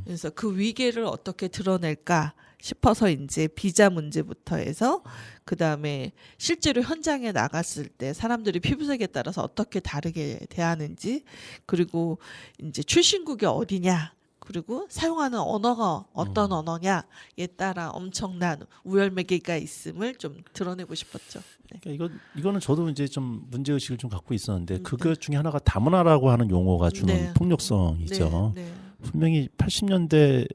그래서 그 위계를 어떻게 드러낼까 싶어서 이제 비자 문제부터 해서 그 다음에 실제로 현장에 나갔을 때 사람들이 피부색에 따라서 어떻게 다르게 대하는지 그리고 이제 출신국이 어디냐 그리고 사용하는 언어가 어떤 언어냐에 따라 엄청난 우열매개가 있음을 좀 드러내고 싶었죠. 네. 그러니까 이거는 저도 이제 좀 문제 의식을 좀 갖고 있었는데 그것 중에 하나가 다문화라고 하는 용어가 주는 네. 폭력성이죠. 네, 네. 분명히 80년대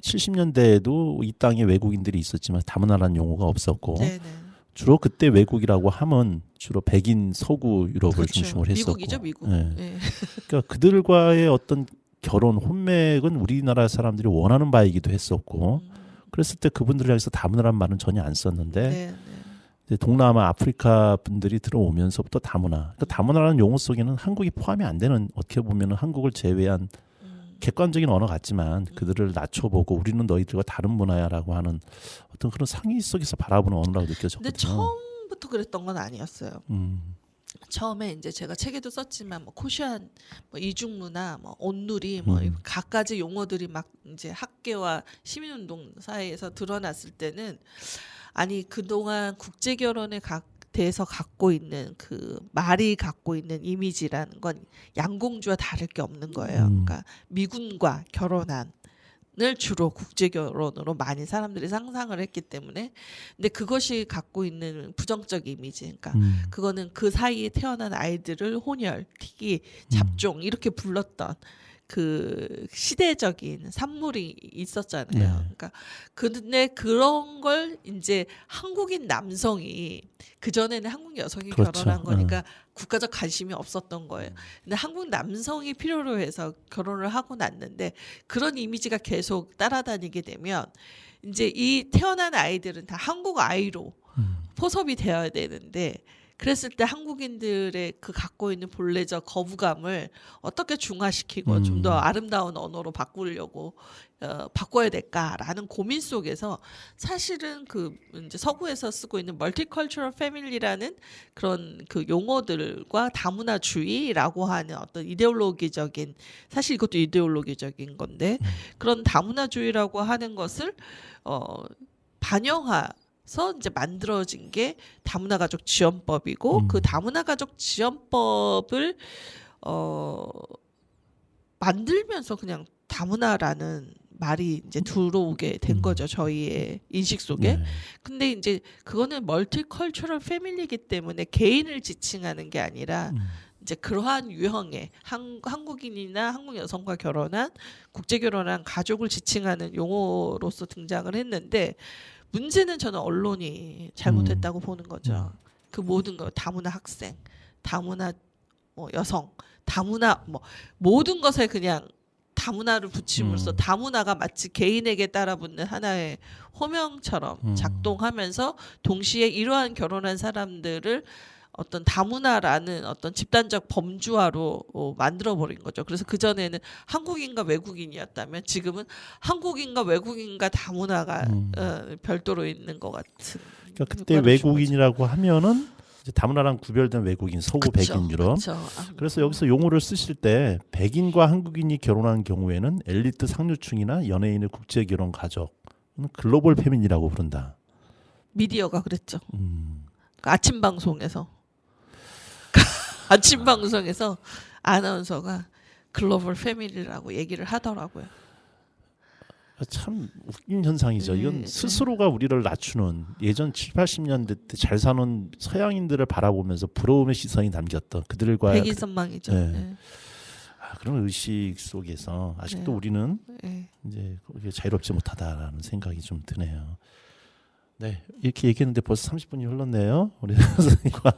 70년대에도 이 땅에 외국인들이 있었지만 다문화라는 용어가 없었고 네, 네. 주로 그때 외국이라고 하면 주로 백인 서구 유럽을 그렇죠. 중심으로 했었고 미국이죠, 미국. 네. 네. 그러니까 그들과의 어떤 결혼 혼맥은 우리나라 사람들이 원하는 바이기도 했었고 그랬을 때 그분들을 향해서 다문화라는 말은 전혀 안 썼는데 네, 네. 이제 동남아 아프리카 분들이 들어오면서부터 다문화 그러니까 다문화라는 용어 속에는 한국이 포함이 안 되는 어떻게 보면 한국을 제외한 객관적인 언어 같지만 그들을 낮춰보고 우리는 너희들과 다른 문화야라고 하는 어떤 그런 상위 속에서 바라보는 언어라고 느껴졌거든요. 근데 처음부터 그랬던 건 아니었어요. 음. 처음에 이제 제가 책에도 썼지만 뭐 코시안, 뭐 이중문화, 뭐 온누리, 뭐 갖가지 용어들이 막 이제 학계와 시민운동 사이에서 드러났을 때는 아니 그동안 국제 결혼에 대해서 갖고 있는 그 말이 갖고 있는 이미지라는 건 양공주와 다를 게 없는 거예요. 그러니까 미군과 결혼한 을 주로 국제 결혼으로 많이 사람들이 상상을 했기 때문에 근데 그것이 갖고 있는 부정적 이미지 그러니까 그거는 그 사이에 태어난 아이들을 혼혈, 특이, 잡종 이렇게 불렀던 그 시대적인 산물이 있었잖아요. 네. 그러니까 근데 그런 걸 이제 한국인 남성이 그 전에는 한국 여성이 그렇죠. 결혼한 거니까 국가적 관심이 없었던 거예요. 근데 한국 남성이 필요로 해서 결혼을 하고 났는데 그런 이미지가 계속 따라다니게 되면 이제 이 태어난 아이들은 다 한국 아이로 포섭이 되어야 되는데 그랬을 때 한국인들의 그 갖고 있는 본래적 거부감을 어떻게 중화시키고 좀 더 아름다운 언어로 바꾸려고 바꿔야 될까라는 고민 속에서 사실은 그 이제 서구에서 쓰고 있는 멀티컬처럴 패밀리라는 그런 그 용어들과 다문화주의라고 하는 어떤 이데올로기적인 사실 이것도 이데올로기적인 건데 그런 다문화주의라고 하는 것을 반영해서 이제 만들어진 게 다문화 가족 지원법이고 그 다문화 가족 지원법을 만들면서 그냥 다문화라는 말이 이제 들어오게 된 거죠. 저희의 인식 속에. 네. 근데 이제 그거는 멀티컬처럴 패밀리이기 때문에 개인을 지칭하는 게 아니라 이제 그러한 유형의 한국인이나 한국 여성과 결혼한 국제 결혼한 가족을 지칭하는 용어로서 등장을 했는데 문제는 저는 언론이 잘못했다고 보는 거죠. 그 모든 거 다문화 학생, 다문화 뭐 여성, 다문화 뭐 모든 것에 그냥 다문화를 붙임으로써 다문화가 마치 개인에게 따라붙는 하나의 호명처럼 작동하면서 동시에 이러한 결혼한 사람들을 어떤 다문화라는 어떤 집단적 범주화로 만들어버린 거죠. 그래서 그전에는 한국인과 외국인이었다면 지금은 한국인과 외국인과 다문화가 별도로 있는 것 같은. 그러니까 그때 외국인이라고 하면은 이제 다문화랑 구별된 외국인, 서구 그쵸, 백인 유럽. 그쵸. 그래서 여기서 용어를 쓰실 때 백인과 한국인이 결혼한 경우에는 엘리트 상류층이나 연예인의 국제 결혼 가족은 글로벌 패밀리라고 부른다. 미디어가 그랬죠. 그 아침 방송에서 아침 방송에서 아나운서가 글로벌 패밀리라고 얘기를 하더라고요. 참 웃긴 현상이죠. 이건 스스로가 우리를 낮추는 예전 7, 80년대 때 잘 사는 서양인들을 바라보면서 부러움의 시선이 담겼던 그들과 백인 선망이죠. 네. 네. 그런 의식 속에서 아직도 네. 우리는 네. 이제 거기에 자유롭지 못하다라는 생각이 좀 드네요. 네, 이렇게 얘기했는데 벌써 30분이 흘렀네요. 우리 선생님과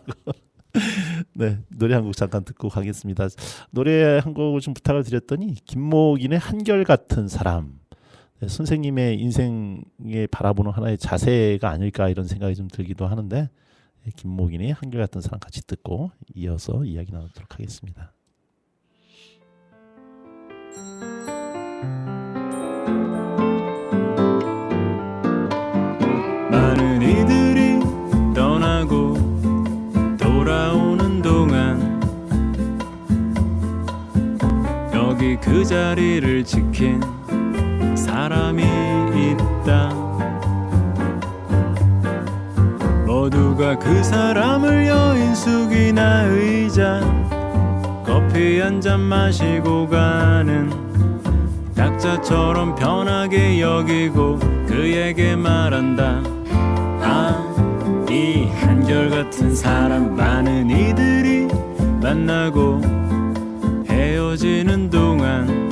네, 노래 한 곡 잠깐 듣고 가겠습니다. 노래 한 곡을 좀 부탁을 드렸더니 김목인의 한결같은 사람. 네, 선생님의 인생에 바라보는 하나의 자세가 아닐까 이런 생각이 좀 들기도 하는데 네, 김목인의 한결같은 사람 같이 듣고 이어서 이야기 나누도록 하겠습니다. 많은 이들이 떠나고 돌아오는 동안 여기 그 자리를 지킨 사람이 있다. 모두가 그 사람을 여인숙이나 의자 커피 한 잔 마시고 가는 각자처럼 편하게 여기고 그에게 말한다. 이 한결같은 사람. 많은 이들이 만나고 헤어지는 동안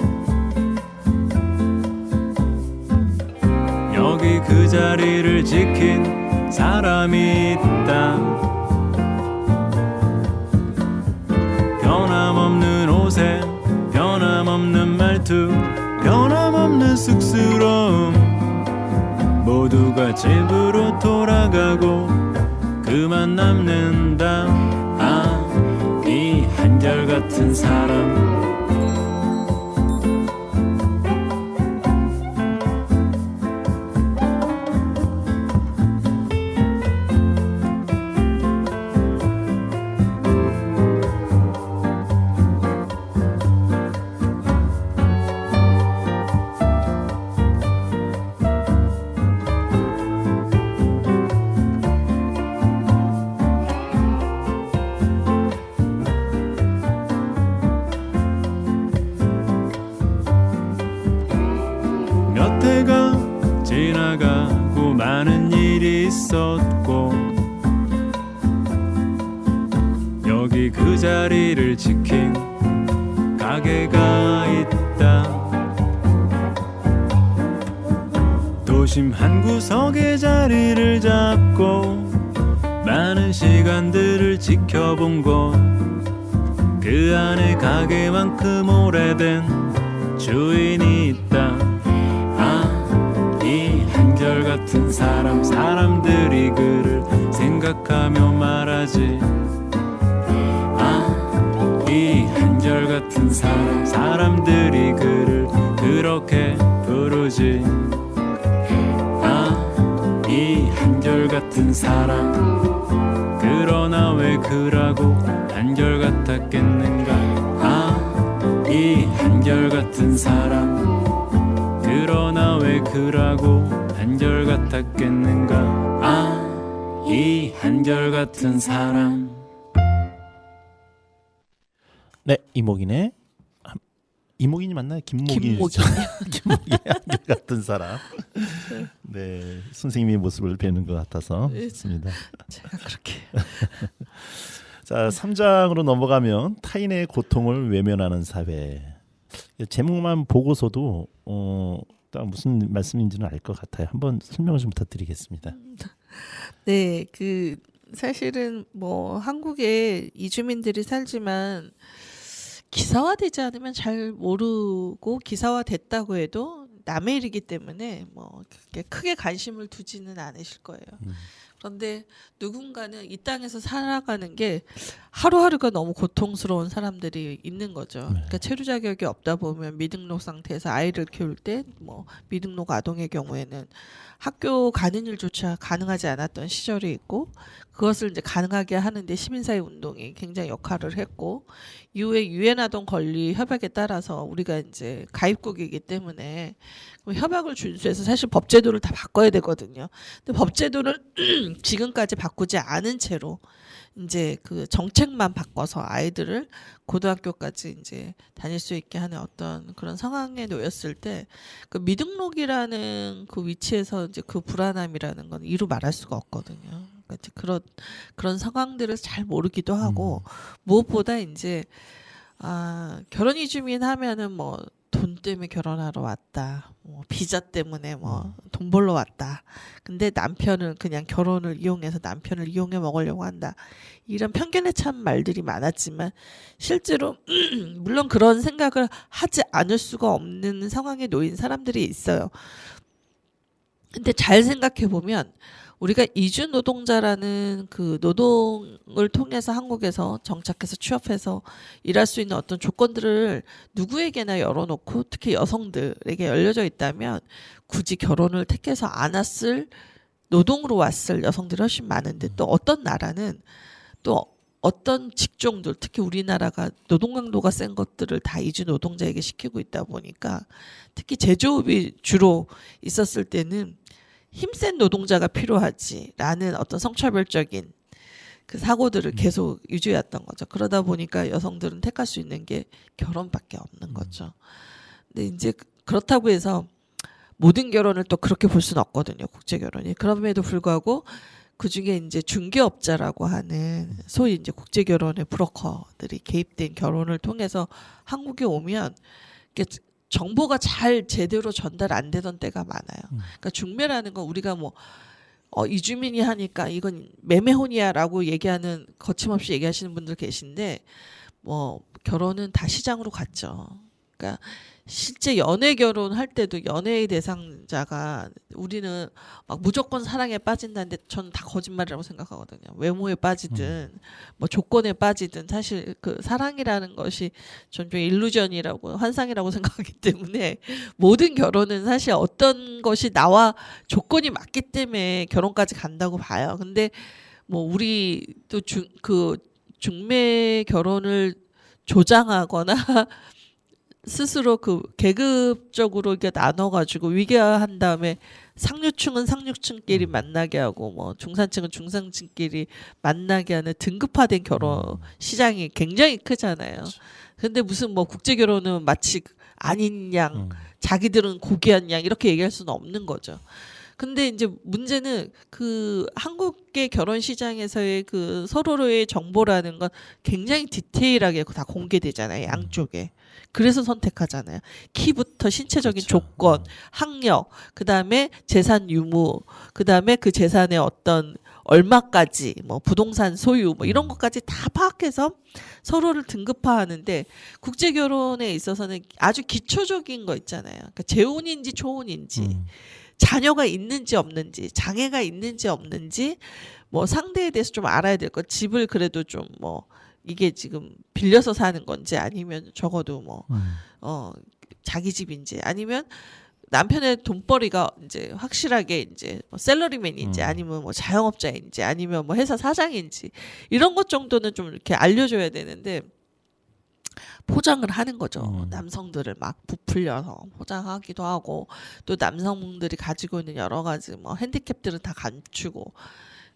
여기 그 자리를 지킨 사람이 있다. 변함없는 옷에 변함없는 말투 변함없는 쑥스러움 모두가 집으로 돌아가고 그만 남는다. 이 한결같은 사람. 많은 일이 있었고 여기 그 자리를 지킨 가게가 있다. 도심 한 구석에 자리를 잡고 많은 시간들을 지켜본 곳, 그 안에 가게만큼 오래된 주인이 있다. 아, 이 한결같은 사람, 사람들이 그를 생각하며 말하지. 아, 이 한결같은 사람, 사람들이 그를 그렇게 부르지. 아, 이 한결같은 사람, 그러나 왜 그라고 한결같았겠는가. 아, 이 한결같은 사람, 그러나 왜 그라고 한결같았겠는가. 아, 이 한결같은 사람. 네, 이목인의 이목인이 맞나요? 김목인이죠. 김목인의 한결같은 사람. 네, 선생님의 모습을 뵈는 것 같아서 좋습니다. 제가 그렇게 자, 3장으로 넘어가면 타인의 고통을 외면하는 사회. 제목만 보고서도 딱 무슨 말씀인지는 알 것 같아요. 한번 설명을 좀 부탁드리겠습니다. 네, 그 사실은 뭐 한국에 이주민들이 살지만 기사화되지 않으면 잘 모르고 기사화됐다고 해도 남의 일이기 때문에 뭐 그렇게 크게 관심을 두지는 않으실 거예요. 그런데 누군가는 이 땅에서 살아가는 게 하루하루가 너무 고통스러운 사람들이 있는 거죠. 그러니까 체류 자격이 없다 보면 미등록 상태에서 아이를 키울 때 뭐 미등록 아동의 경우에는 학교 가는 일조차 가능하지 않았던 시절이 있고 그것을 이제 가능하게 하는데 시민사회 운동이 굉장히 역할을 했고 이후에 유엔 아동 권리 협약에 따라서 우리가 이제 가입국이기 때문에 협약을 준수해서 사실 법제도를 다 바꿔야 되거든요. 근데 법제도를 지금까지 바꾸지 않은 채로 이제 그 정책만 바꿔서 아이들을 고등학교까지 이제 다닐 수 있게 하는 어떤 그런 상황에 놓였을 때 그 미등록이라는 그 위치에서 이제 그 불안함이라는 건 이루 말할 수가 없거든요. 그러니까 이제 그런 상황들을 잘 모르기도 하고 무엇보다 이제 결혼 이주민 하면은 뭐 돈 때문에 결혼하러 왔다. 뭐 비자 때문에 뭐 돈 벌러 왔다. 근데 남편을 그냥 결혼을 이용해서 남편을 이용해 먹으려고 한다. 이런 편견에 찬 말들이 많았지만 실제로 물론 그런 생각을 하지 않을 수가 없는 상황에 놓인 사람들이 있어요. 근데 잘 생각해 보면 우리가 이주 노동자라는 그 노동을 통해서 한국에서 정착해서 취업해서 일할 수 있는 어떤 조건들을 누구에게나 열어놓고 특히 여성들에게 열려져 있다면 굳이 결혼을 택해서 안 왔을 노동으로 왔을 여성들이 훨씬 많은데 또 어떤 나라는 또 어떤 직종들 특히 우리나라가 노동 강도가 센 것들을 다 이주 노동자에게 시키고 있다 보니까 특히 제조업이 주로 있었을 때는 힘센 노동자가 필요하지라는 어떤 성차별적인 그 사고들을 계속 유지해왔던 거죠. 그러다 보니까 여성들은 택할 수 있는 게 결혼밖에 없는 거죠. 근데 이제 그렇다고 해서 모든 결혼을 또 그렇게 볼 수는 없거든요. 국제 결혼이. 그럼에도 불구하고 그 중에 이제 중개업자라고 하는 소위 이제 국제 결혼의 브로커들이 개입된 결혼을 통해서 한국에 오면 정보가 잘 제대로 전달 안 되던 때가 많아요. 그러니까 중매라는 건 우리가 뭐 이주민이 하니까 이건 매매혼이야라고 얘기하는 거침없이 얘기하시는 분들 계신데 뭐 결혼은 다 시장으로 갔죠. 그러니까 실제 연애 결혼할 때도 연애의 대상자가 우리는 막 무조건 사랑에 빠진다는데 저는 다 거짓말이라고 생각하거든요. 외모에 빠지든 뭐 조건에 빠지든 사실 그 사랑이라는 것이 전 좀 일루전이라고 환상이라고 생각하기 때문에 모든 결혼은 사실 어떤 것이 나와 조건이 맞기 때문에 결혼까지 간다고 봐요. 근데 뭐 우리도 그 중매 결혼을 조장하거나 스스로 그 계급적으로 이렇게 나눠가지고 위계화한 다음에 상류층은 상류층끼리 만나게 하고 뭐 중산층은 중산층끼리 만나게 하는 등급화된 결혼 시장이 굉장히 크잖아요. 근데 무슨 뭐 국제 결혼은 마치 아닌 양, 자기들은 고귀한 양 이렇게 얘기할 수는 없는 거죠. 근데 이제 문제는 그 한국의 결혼 시장에서의 그 서로의 정보라는 건 굉장히 디테일하게 다 공개되잖아요. 양쪽에. 그래서 선택하잖아요. 키부터 신체적인 그렇죠. 조건, 학력, 그다음에 재산 유무, 그다음에 그 재산의 어떤 얼마까지 뭐 부동산 소유 뭐 이런 것까지 다 파악해서 서로를 등급화하는데 국제 결혼에 있어서는 아주 기초적인 거 있잖아요. 그러니까 재혼인지 초혼인지 자녀가 있는지 없는지 장애가 있는지 없는지 뭐 상대에 대해서 좀 알아야 될 것. 집을 그래도 좀 뭐 이게 지금 빌려서 사는 건지 아니면 적어도 뭐 자기 집인지 아니면 남편의 돈벌이가 이제 확실하게 이제 뭐 셀러리맨인지 아니면 뭐 자영업자인지 아니면 뭐 회사 사장인지 이런 것 정도는 좀 이렇게 알려줘야 되는데 포장을 하는 거죠. 남성들을 막 부풀려서 포장하기도 하고 또 남성들이 가지고 있는 여러 가지 뭐 핸디캡들은 다 감추고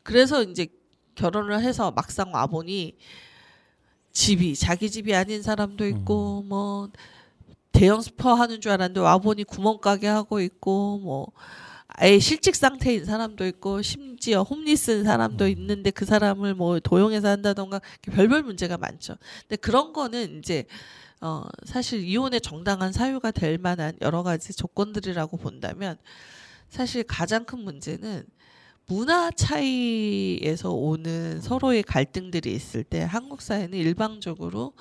그래서 이제 결혼을 해서 막상 와보니 집이 자기 집이 아닌 사람도 있고 뭐 대형 스파 하는 줄 알았는데 와보니 구멍가게 하고 있고 뭐 아예 실직 상태인 사람도 있고 심지어 홈리스인 사람도 있는데 그 사람을 뭐 도용해서 한다던가 별별 문제가 많죠. 근데 그런 거는 이제 사실 이혼의 정당한 사유가 될 만한 여러 가지 조건들이라고 본다면 사실 가장 큰 문제는 문화 차이에서 오는 서로의 갈등들이 있을 때 한국 사회는 일방적으로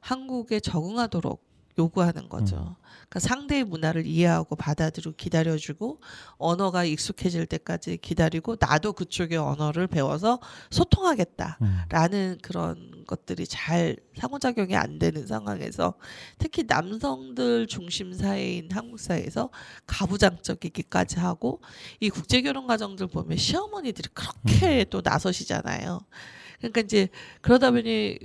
한국에 적응하도록 요구하는 거죠. 그러니까 상대의 문화를 이해하고 받아들이고 기다려주고 언어가 익숙해질 때까지 기다리고 나도 그쪽의 언어를 배워서 소통하겠다라는 그런 것들이 잘 상호작용이 안 되는 상황에서 특히 남성들 중심 사회인 한국 사회에서 가부장적이기까지 하고 이 국제결혼 가정들 보면 시어머니들이 그렇게 또 나서시잖아요. 그러니까 이제 그러다 보니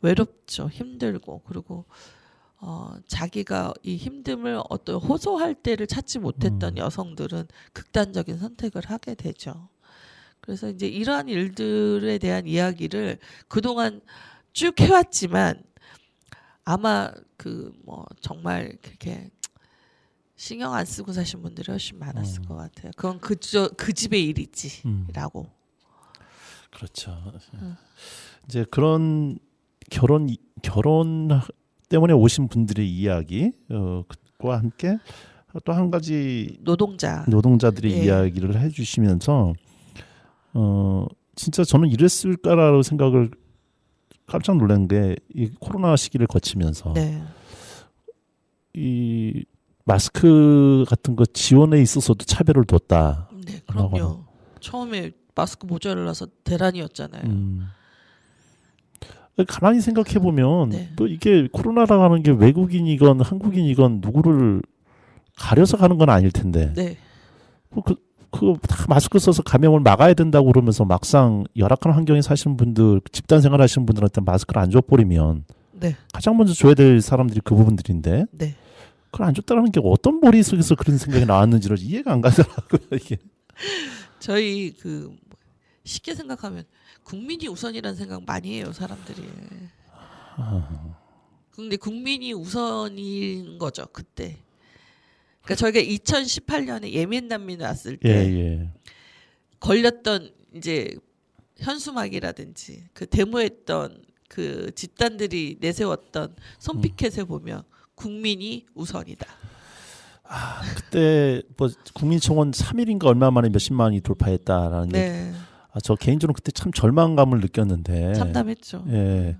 외롭죠. 힘들고 그리고 자기가 이 힘듦을 어떤 호소할 때를 찾지 못했던 여성들은 극단적인 선택을 하게 되죠. 그래서 이제 이러한 일들에 대한 이야기를 그동안 쭉 해왔지만 아마 그 뭐 정말 그렇게 신경 안 쓰고 사신 분들이 훨씬 많았을 것 같아요. 그건 그 집의 일이지라고. 그렇죠. 이제 그런 결혼 때문에 오신 분들의 이야기과 함께 또 한 가지 노동자들의 예. 이야기를 해주시면서 진짜 저는 이랬을까라고 생각을 깜짝 놀란 게 이 코로나 시기를 거치면서 네. 이 마스크 같은 거 지원에 있어서도 차별을 뒀다. 네, 그럼요. 처음에 마스크 모자라서 대란이었잖아요. 가만히 생각해 보면 네. 뭐 이게 코로나라고 하는 게 외국인이건 한국인이건 누구를 가려서 가는 건 아닐 텐데. 네. 그거 다 마스크 써서 감염을 막아야 된다고 그러면서 막상 열악한 환경에 사시는 분들, 집단 생활 하시는 분들한테 마스크를 안 줘버리면 네. 가장 먼저 줘야 될 사람들이 그 부분들인데 네. 그걸 안 줬다는 게 어떤 머릿속에서 그런 생각이 나왔는지를 이해가 안 가더라고요. 이게. 저희 그 쉽게 생각하면 국민이 우선이라는 생각 많이 해요, 사람들이. 근데 국민이 우선인 거죠, 그때. 그러니까 저희가 2018년에 예멘 난민 왔을 때 걸렸던 이제 현수막이라든지 그 데모했던 그 집단들이 내세웠던 손피켓에 보면 국민이 우선이다. 그때 뭐 국민청원 3일인가 얼마 만에 몇십만이 돌파했다라는 네. 저 개인적으로 그때 참 절망감을 느꼈는데 참담했죠. 예.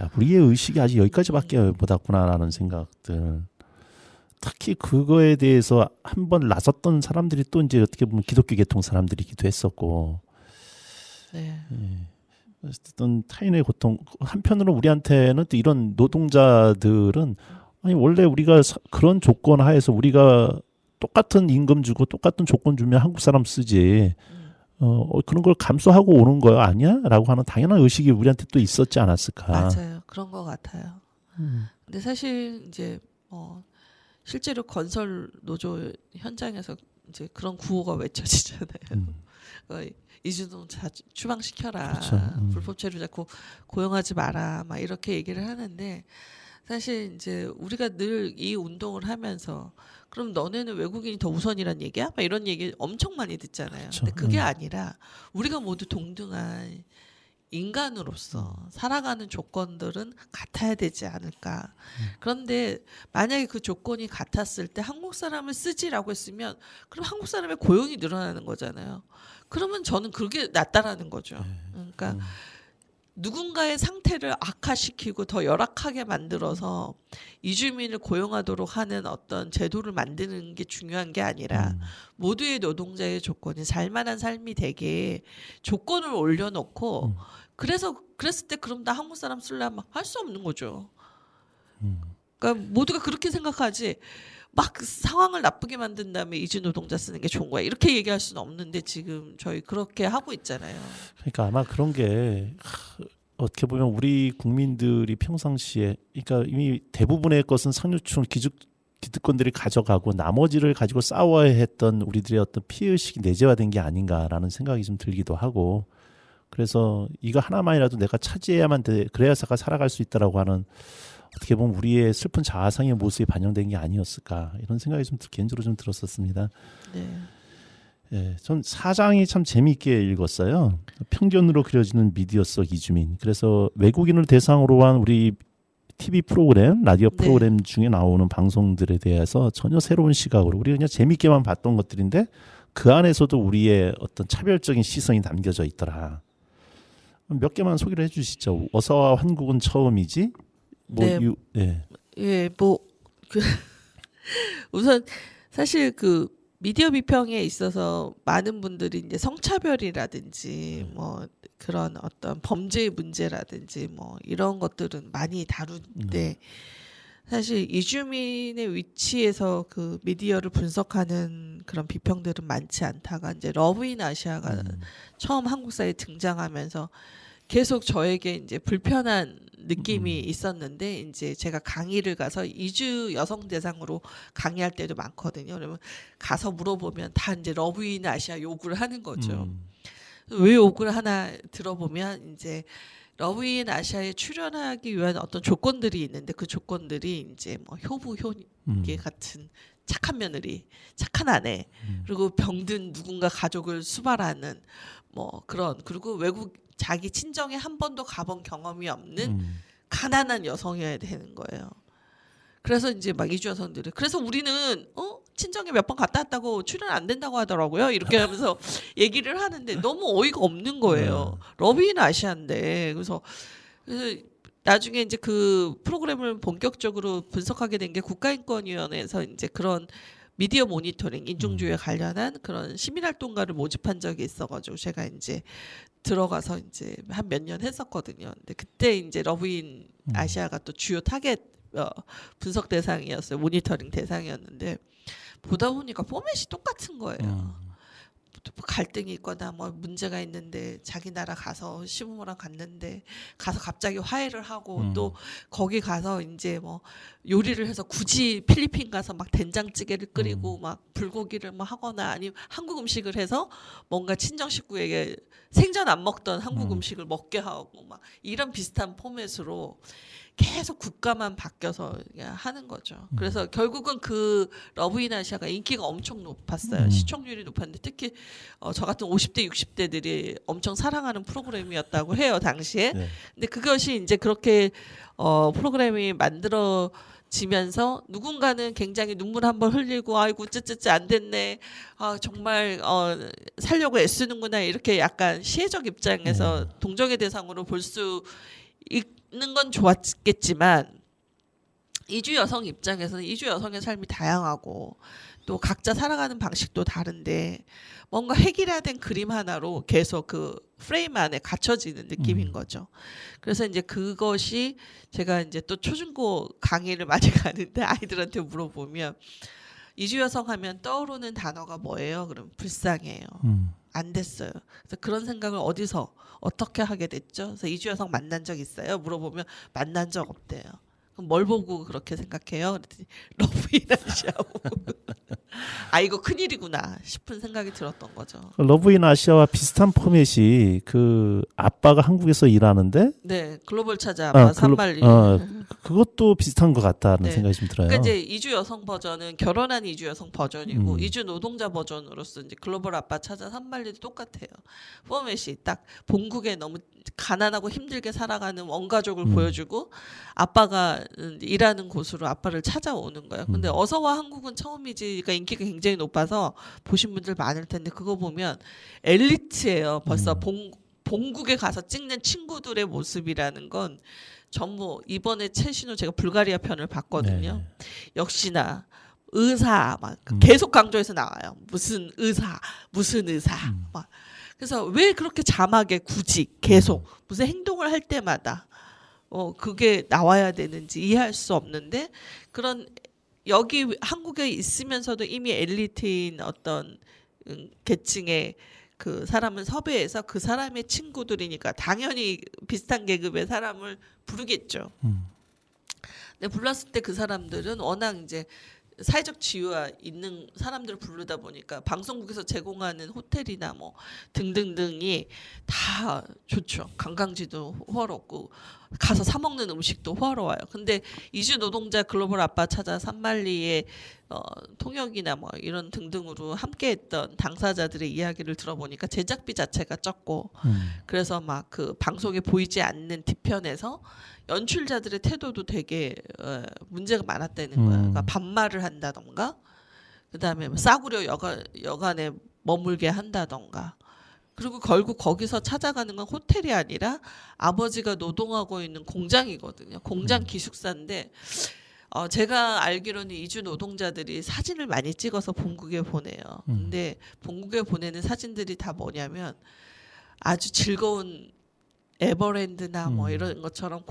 야, 우리의 의식이 아직 여기까지밖에 못 왔구나라는 생각들. 특히 그거에 대해서 한번 나섰던 사람들이 또 이제 어떻게 보면 기독교 계통 사람들이기도 했었고. 네. 어쨌든 타인의 고통 한편으로 우리한테는 또 이런 노동자들은 아니 원래 우리가 그런 조건 하에서 우리가 똑같은 임금 주고 똑같은 조건 주면 한국 사람 쓰지 그런 걸 감수하고 오는 거야 아니야? 라고 하는 당연한 의식이 우리한테 또 있었지 않았을까. 맞아요. 그런 것 같아요. 근데 사실 이제 실제로 건설 노조 현장에서 이제 그런 구호가 외쳐지잖아요. 이주동 추방시켜라. 그렇죠. 불법 체류 자꾸 고용하지 마라. 막 이렇게 얘기를 하는데 사실 이제 우리가 늘 이 운동을 하면서 그럼 너네는 외국인이 더 우선이란 얘기야? 막 이런 얘기 엄청 많이 듣잖아요. 그쵸. 근데 그게 아니라 우리가 모두 동등한 인간으로서 살아가는 조건들은 같아야 되지 않을까. 그런데 만약에 그 조건이 같았을 때 한국 사람을 쓰지라고 했으면 그럼 한국 사람의 고용이 늘어나는 거잖아요. 그러면 저는 그게 낫다라는 거죠. 그러니까 누군가의 상태를 악화시키고 더 열악하게 만들어서 이주민을 고용하도록 하는 어떤 제도를 만드는 게 중요한 게 아니라 모두의 노동자의 조건이 살만한 삶이 되게 조건을 올려놓고 그랬을 때 그럼 나 한국 사람 쓰려면 할 수 없는 거죠. 그러니까 모두가 그렇게 생각하지 막 상황을 나쁘게 만든 다음에 이주 노동자 쓰는 게 좋은 거야 이렇게 얘기할 수는 없는데 지금 저희 그렇게 하고 있잖아요. 그러니까 아마 그런 게 어떻게 보면 우리 국민들이 평상시에 그러니까 이미 대부분의 것은 상류층 기득권들이 가져가고 나머지를 가지고 싸워야 했던 우리들의 어떤 피해의식이 내재화된 게 아닌가라는 생각이 좀 들기도 하고 그래서 이거 하나만이라도 내가 차지해야만 돼 그래야가 살아갈 수 있다라고 하는 어떻게 보면 우리의 슬픈 자아상의 모습이 반영된 게 아니었을까 이런 생각이 좀 개인적으로 좀 들었었습니다. 네. 예, 전 사장이 참 재미있게 읽었어요. 편견으로 그려지는 미디어 속 이주민. 그래서 외국인을 대상으로 한 우리 TV 프로그램, 라디오 프로그램 중에 나오는 방송들에 대해서 전혀 새로운 시각으로 우리 그냥 재미있게만 봤던 것들인데 그 안에서도 우리의 어떤 차별적인 시선이 담겨져 있더라. 몇 개만 소개를 해주시죠. 어서와 한국은 처음이지. 우선 사실 그 미디어 비평에 있어서 많은 분들이 이제 성차별이라든지 뭐 그런 어떤 범죄의 문제라든지 뭐 이런 것들은 많이 다루는데 사실 이주민의 위치에서 그 미디어를 분석하는 그런 비평들은 많지 않다가 이제 러브인 아시아가 처음 한국사에 등장하면서 계속 저에게 이제 불편한 느낌이 있었는데 이제 제가 강의를 가서 이주 여성 대상으로 강의할 때도 많거든요. 그러면 가서 물어보면 다 이제 러브인 아시아 욕을 하는 거죠. 왜 욕을 하나 들어보면 이제 러브인 아시아에 출연하기 위한 어떤 조건들이 있는데 그 조건들이 이제 뭐 효부 효계 같은 착한 며느리, 착한 아내, 그리고 병든 누군가 가족을 수발하는 뭐 그런 그리고 외국 자기 친정에 한 번도 가본 경험이 없는 가난한 여성이어야 되는 거예요. 그래서 이제 막 이주 여성들이 그래서 우리는 친정에 몇 번 갔다 왔다고 출연 안 된다고 하더라고요. 이렇게 하면서 얘기를 하는데 너무 어이가 없는 거예요. 러브인 아시아인데 그래서 나중에 이제 그 프로그램을 본격적으로 분석하게 된 게 국가인권위원회에서 이제 그런 미디어 모니터링, 인종주의에 관련한 그런 시민활동가를 모집한 적이 있어가지고 제가 이제 들어가서 이제 한 몇 년 했었거든요. 근데 그때 이제 러브인 아시아가 또 주요 타겟 분석 대상이었어요. 모니터링 대상이었는데 보다 보니까 포맷이 똑같은 거예요. 갈등이 있거나 뭐 문제가 있는데 자기 나라 가서 시부모랑 갔는데 가서 갑자기 화해를 하고 또 거기 가서 이제 뭐 요리를 해서 굳이 필리핀 가서 막 된장찌개를 끓이고 막 불고기를 뭐 하거나 아니면 한국 음식을 해서 뭔가 친정 식구에게 생전 안 먹던 한국 음식을 먹게 하고 막 이런 비슷한 포맷으로 계속 국가만 바뀌어서 하는 거죠. 그래서 결국은 그 러브인 아시아가 인기가 엄청 높았어요. 시청률이 높았는데 특히 저 같은 50대 60대들이 엄청 사랑하는 프로그램이었다고 해요 당시에. 네. 근데 그것이 이제 그렇게 프로그램이 만들어지면서 누군가는 굉장히 눈물 한번 흘리고 아이고 쯔쯔쯔 안 됐네. 아 정말 살려고 애쓰는구나 이렇게 약간 시혜적 입장에서 동정의 대상으로 볼 수 있는 건 좋았겠지만 이주 여성 입장에서는 이주 여성의 삶이 다양하고 또 각자 살아가는 방식도 다른데 뭔가 획일화된 그림 하나로 계속 그 프레임 안에 갇혀지는 느낌인 거죠. 그래서 이제 그것이 제가 이제 또 초중고 강의를 많이 가는데 아이들한테 물어보면 이주 여성 하면 떠오르는 단어가 뭐예요? 그럼 불쌍해요. 안 됐어요. 그래서 그런 생각을 어디서 어떻게 하게 됐죠? 그래서 이주 여성 만난 적 있어요? 물어보면 만난 적 없대요. 그럼 뭘 보고 그렇게 생각해요? 그랬더니 러브 인 아시아 보고 아 이거 큰일이구나 싶은 생각이 들었던 거죠. 러브 인 아시아와 비슷한 포맷이 그 아빠가 한국에서 일하는데 네, 글로벌 찾아 아빠 산말리. 그것도 비슷한 것 같다는 네. 생각이 좀 들어요. 그러니까 이제 이주 여성 버전은 결혼한 이주 여성 버전이고 음. 이주 노동자 버전으로서 이제 글로벌 아빠 찾아 산말리도 똑같아요. 포맷이 딱 본국에 너무 가난하고 힘들게 살아가는 원가족을 보여주고 아빠가 일하는 곳으로 아빠를 찾아오는 거예요. 근데 어서와 한국은 처음이지가 인기가 굉장히 높아서 보신 분들 많을 텐데 그거 보면 엘리트예요. 벌써 본국에 가서 찍는 친구들의 모습이라는 건 전부 이번에 최신호 제가 불가리아 편을 봤거든요. 네. 역시나 의사 막 계속 강조해서 나와요. 무슨 의사, 무슨 의사 막. 그래서 왜 그렇게 자막에 굳이 계속 무슨 행동을 할 때마다 그게 나와야 되는지 이해할 수 없는데 그런 여기 한국에 있으면서도 이미 엘리트인 어떤 계층의 그 사람을 섭외해서 그 사람의 친구들이니까 당연히 비슷한 계급의 사람을 부르겠죠. 근데 불렀을 때 그 사람들은 워낙 이제 사회적 지위가 있는 사람들을 부르다 보니까 방송국에서 제공하는 호텔이나 뭐 등등등이 다 좋죠. 관광지도 호화롭고 가서 사 먹는 음식도 호화로워요. 근데 이주 노동자 글로벌 아빠 찾아 산말리의 통역이나 뭐 이런 등등으로 함께했던 당사자들의 이야기를 들어보니까 제작비 자체가 적고 그래서 막 그 방송에 보이지 않는 뒤편에서 연출자들의 태도도 되게 문제가 많았다는 거야. 그러니까 반말을 한다던가, 그다음에 뭐 싸구려 여간에 머물게 한다던가. 그리고 결국 거기서 찾아가는 건 호텔이 아니라 아버지가 노동하고 있는 공장이거든요. 공장 기숙사인데 제가 알기로는 이주 노동자들이 사진을 많이 찍어서 본국에 보내요. 근데 본국에 보내는 사진들이 다 뭐냐면 아주 즐거운 에버랜드나 뭐 이런 것처럼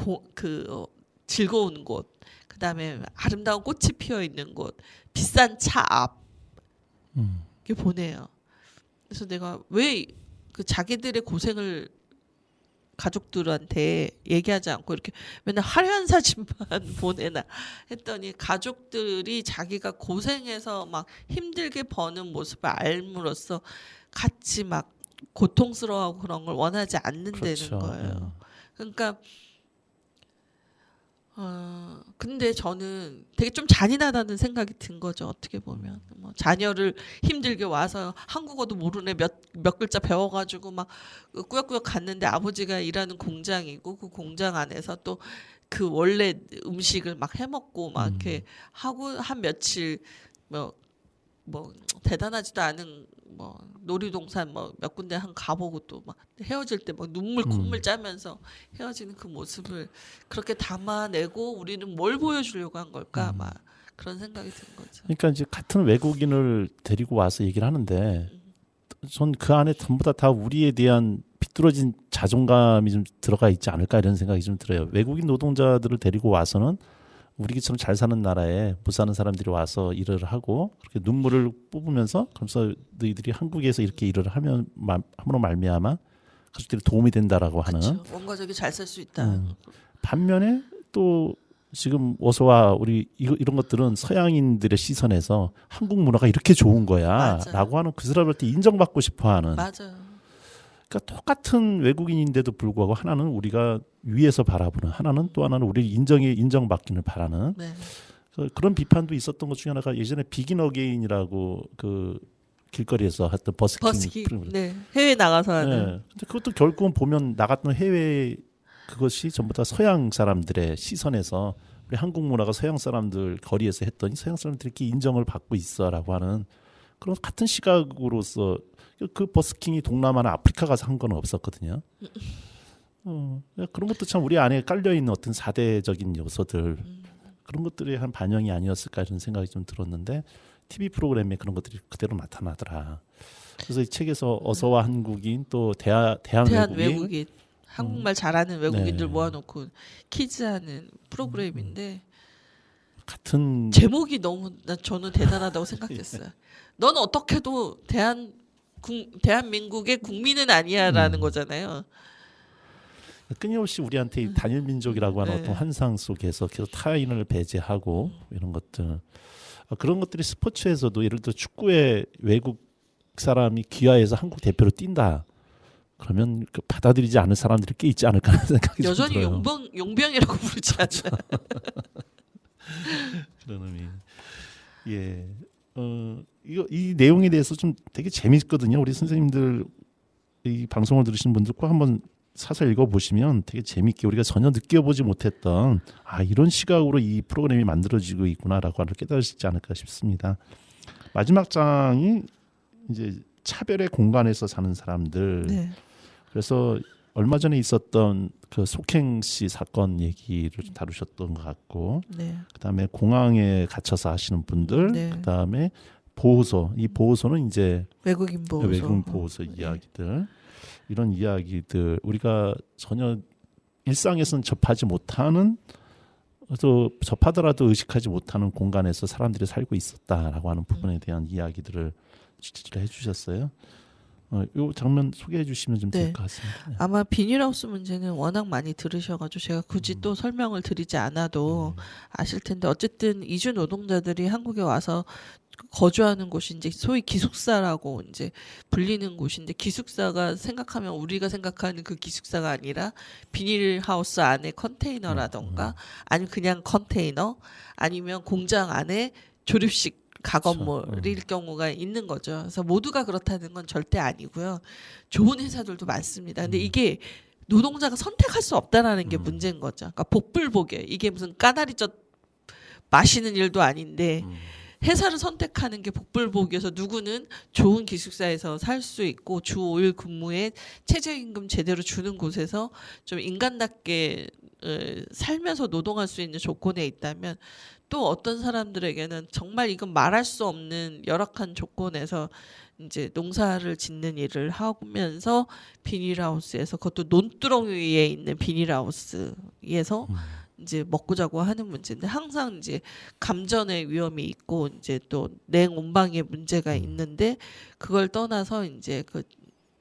즐거운 곳, 그다음에 아름다운 꽃이 피어 있는 곳, 비싼 차 앞 이렇게 보내요. 그래서 내가 왜 그 자기들의 고생을 가족들한테 얘기하지 않고 이렇게 맨날 화려한 사진만 보내나 했더니 가족들이 자기가 고생해서 막 힘들게 버는 모습을 알므로써 같이 막 고통스러워하고 그런 걸 원하지 않는다는 그렇죠. 거예요. 그러니까 근데 저는 되게 좀 잔인하다는 생각이 든 거죠. 어떻게 보면 뭐 자녀를 힘들게 와서 한국어도 모르네 몇 글자 배워가지고 막 꾸역꾸역 갔는데 아버지가 일하는 공장이고 그 공장 안에서 또 그 원래 음식을 막 해먹고 막 이렇게 하고 한 며칠 뭐 대단하지도 않은 뭐 놀이동산 뭐 몇 군데 한 가보고 또 막 헤어질 때 막 눈물 콧물 짜면서 헤어지는 그 모습을 그렇게 담아내고 우리는 뭘 보여주려고 한 걸까 막 그런 생각이 든 거죠. 그러니까 이제 같은 외국인을 데리고 와서 얘기를 하는데 전 그 안에 전부 다 우리에 대한 비뚤어진 자존감이 좀 들어가 있지 않을까 이런 생각이 좀 들어요. 외국인 노동자들을 데리고 와서는 우리처럼 잘 사는 나라에 못 사는 사람들이 와서 일을 하고 그렇게 눈물을 뽑으면서 그래서 너희들이 한국에서 이렇게 일을 하면 함으로 말미암아 가족들이 도움이 된다라고 하는 그렇죠. 원가족이 잘 살 수 있다. 반면에 또 지금 어서와 우리 이런 것들은 서양인들의 시선에서 한국 문화가 이렇게 좋은 거야라고 하는 그 사람한테 인정받고 싶어하는. 맞아요. 그러니까 똑같은 외국인인데도 불구하고 하나는 우리가 위에서 바라보는, 하나는 또 하나는 우리 인정받기를 바라는 네. 그런 비판도 있었던 것 중에 하나가 예전에 비긴 어게인이라고 그 길거리에서 했던 버스킹 프로그램. 네. 해외 나가서 하는. 네. 근데 그것도 결국은 보면 나갔던 해외 그것이 전부 다 서양 사람들의 시선에서 우리 한국 문화가 서양 사람들 거리에서 했더니 서양 사람들이 이렇게 인정을 받고 있어라고 하는 그런 같은 시각으로서 그 버스킹이 동남아나 아프리카 가서 한 건 없었거든요. 그런 것도 참 우리 안에 깔려 있는 어떤 사대적인 요소들 그런 것들이 한 반영이 아니었을까 이런 생각이 좀 들었는데 TV 프로그램에 그런 것들이 그대로 나타나더라. 그래서 이 책에서 어서와 한국인 또 대한 외국인 한국말 잘하는 외국인들 네. 모아놓고 퀴즈하는 프로그램인데 같은 제목이 너무 저는 대단하다고 생각했어요. 넌 어떻게도 대한민국의 국민은 아니야라는 거잖아요. 끊임없이 우리한테 이 단일 민족이라고 하는 네. 어떤 환상 속에서 계속 타인을 배제하고 이런 것들 그런 것들이 스포츠에서도 예를 들어 축구에 외국 사람이 귀화해서 한국 대표로 뛴다. 그러면 그 받아들이지 않을 사람들이 꽤 있지 않을까 하는 생각이 좀 여전히 들어요. 용병이라고 부르지 않나. 그런 의미. 예. 이 내용에 대해서 좀 되게 재밌거든요. 우리 선생님들 이 방송을 들으신 분들 꼭 한번 사서 읽어보시면 되게 재밌게 우리가 전혀 느껴보지 못했던 이런 시각으로 이 프로그램이 만들어지고 있구나라고 깨달으시지 않을까 싶습니다. 마지막 장이 이제 차별의 공간에서 사는 사람들. 네. 그래서 얼마 전에 있었던 그 속행시 사건 얘기를 좀 다루셨던 것 같고, 네. 그다음에 공항에 갇혀서 하시는 분들, 네. 그다음에 보호소. 이 보호소는 이제 외국인 보호소. 외국인 보호소 이야기들. 이런 이야기들 우리가 전혀 일상에서는 접하지 못하는 또 접하더라도 의식하지 못하는 공간에서 사람들이 살고 있었다라고 하는 부분에 대한 이야기들을 지지를 해주셨어요. 이 장면 소개해 주시면 좀 될 네. 것 같습니다. 아마 비닐하우스 문제는 워낙 많이 들으셔가지고 제가 굳이 또 설명을 드리지 않아도 아실 텐데 어쨌든 이주 노동자들이 한국에 와서 거주하는 곳이 이제 소위 기숙사라고 이제 불리는 곳인데 기숙사가 생각하면 우리가 생각하는 그 기숙사가 아니라 비닐하우스 안에 컨테이너라던가 아니면 그냥 컨테이너 아니면 공장 안에 조립식 가건물일 경우가 있는 거죠. 그래서 모두가 그렇다는 건 절대 아니고요. 좋은 회사들도 많습니다. 근데 이게 노동자가 선택할 수 없다라는 게 문제인 거죠. 그러니까 복불복이에요. 이게 무슨 까나리젓 마시는 일도 아닌데 회사를 선택하는 게 복불복이어서 누구는 좋은 기숙사에서 살 수 있고 주 5일 근무에 최저임금 제대로 주는 곳에서 좀 인간답게 살면서 노동할 수 있는 조건에 있다면 또 어떤 사람들에게는 정말 이건 말할 수 없는 열악한 조건에서 이제 농사를 짓는 일을 하면서 비닐하우스에서 그것도 논두렁 위에 있는 비닐하우스에서 이제 먹고 자고 하는 문제인데 항상 이제 감전의 위험이 있고 이제 또 냉온방의 문제가 있는데 그걸 떠나서 이제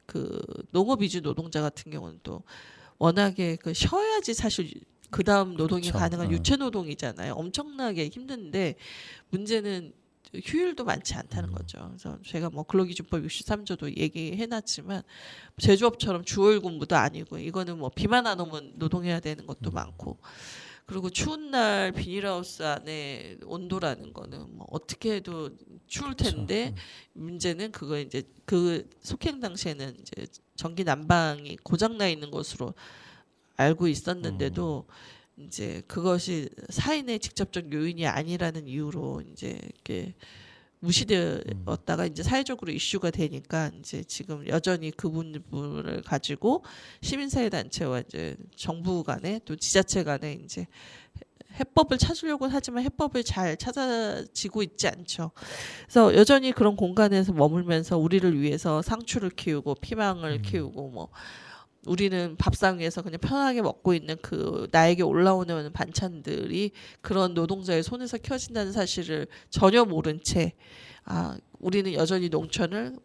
그 농업 위주 노동자 같은 경우는 또 워낙에 그 쉬어야지 사실 그 다음 노동이 그렇죠. 가능한 유체 노동이잖아요. 엄청나게 힘든데 문제는 휴일도 많지 않다는 거죠. 그래서 제가 뭐 근로기준법 63조도 얘기해놨지만 제조업처럼 주 5일 근무도 아니고 이거는 뭐 비만 안 오면 노동해야 되는 것도 많고 그리고 추운 날 비닐하우스 안에 온도라는 거는 뭐 어떻게 해도 추울 텐데 문제는 그거 이제 그 속행 당시에는 이제 전기 난방이 고장 나 있는 것으로 알고 있었는데도 이제 그것이 사인의 직접적 요인이 아니라는 이유로 이제 이렇게 무시되었다가 이제 사회적으로 이슈가 되니까 이제 지금 여전히 그 부분을 가지고 시민사회 단체와 이제 정부 간에 또 지자체 간에 이제 해법을 찾으려고 하지만 해법을 잘 찾아지고 있지 않죠. 그래서 여전히 그런 공간에서 머물면서 우리를 위해서 상추를 키우고 피망을 키우고 뭐 우리는 밥상 위에서 그냥 편하게 먹고 있는 그 나에게 올라오는 반찬들이 그런 노동자의 손에서 키워진다는 사실을 전혀 모른 채 우리는 여전히 농촌을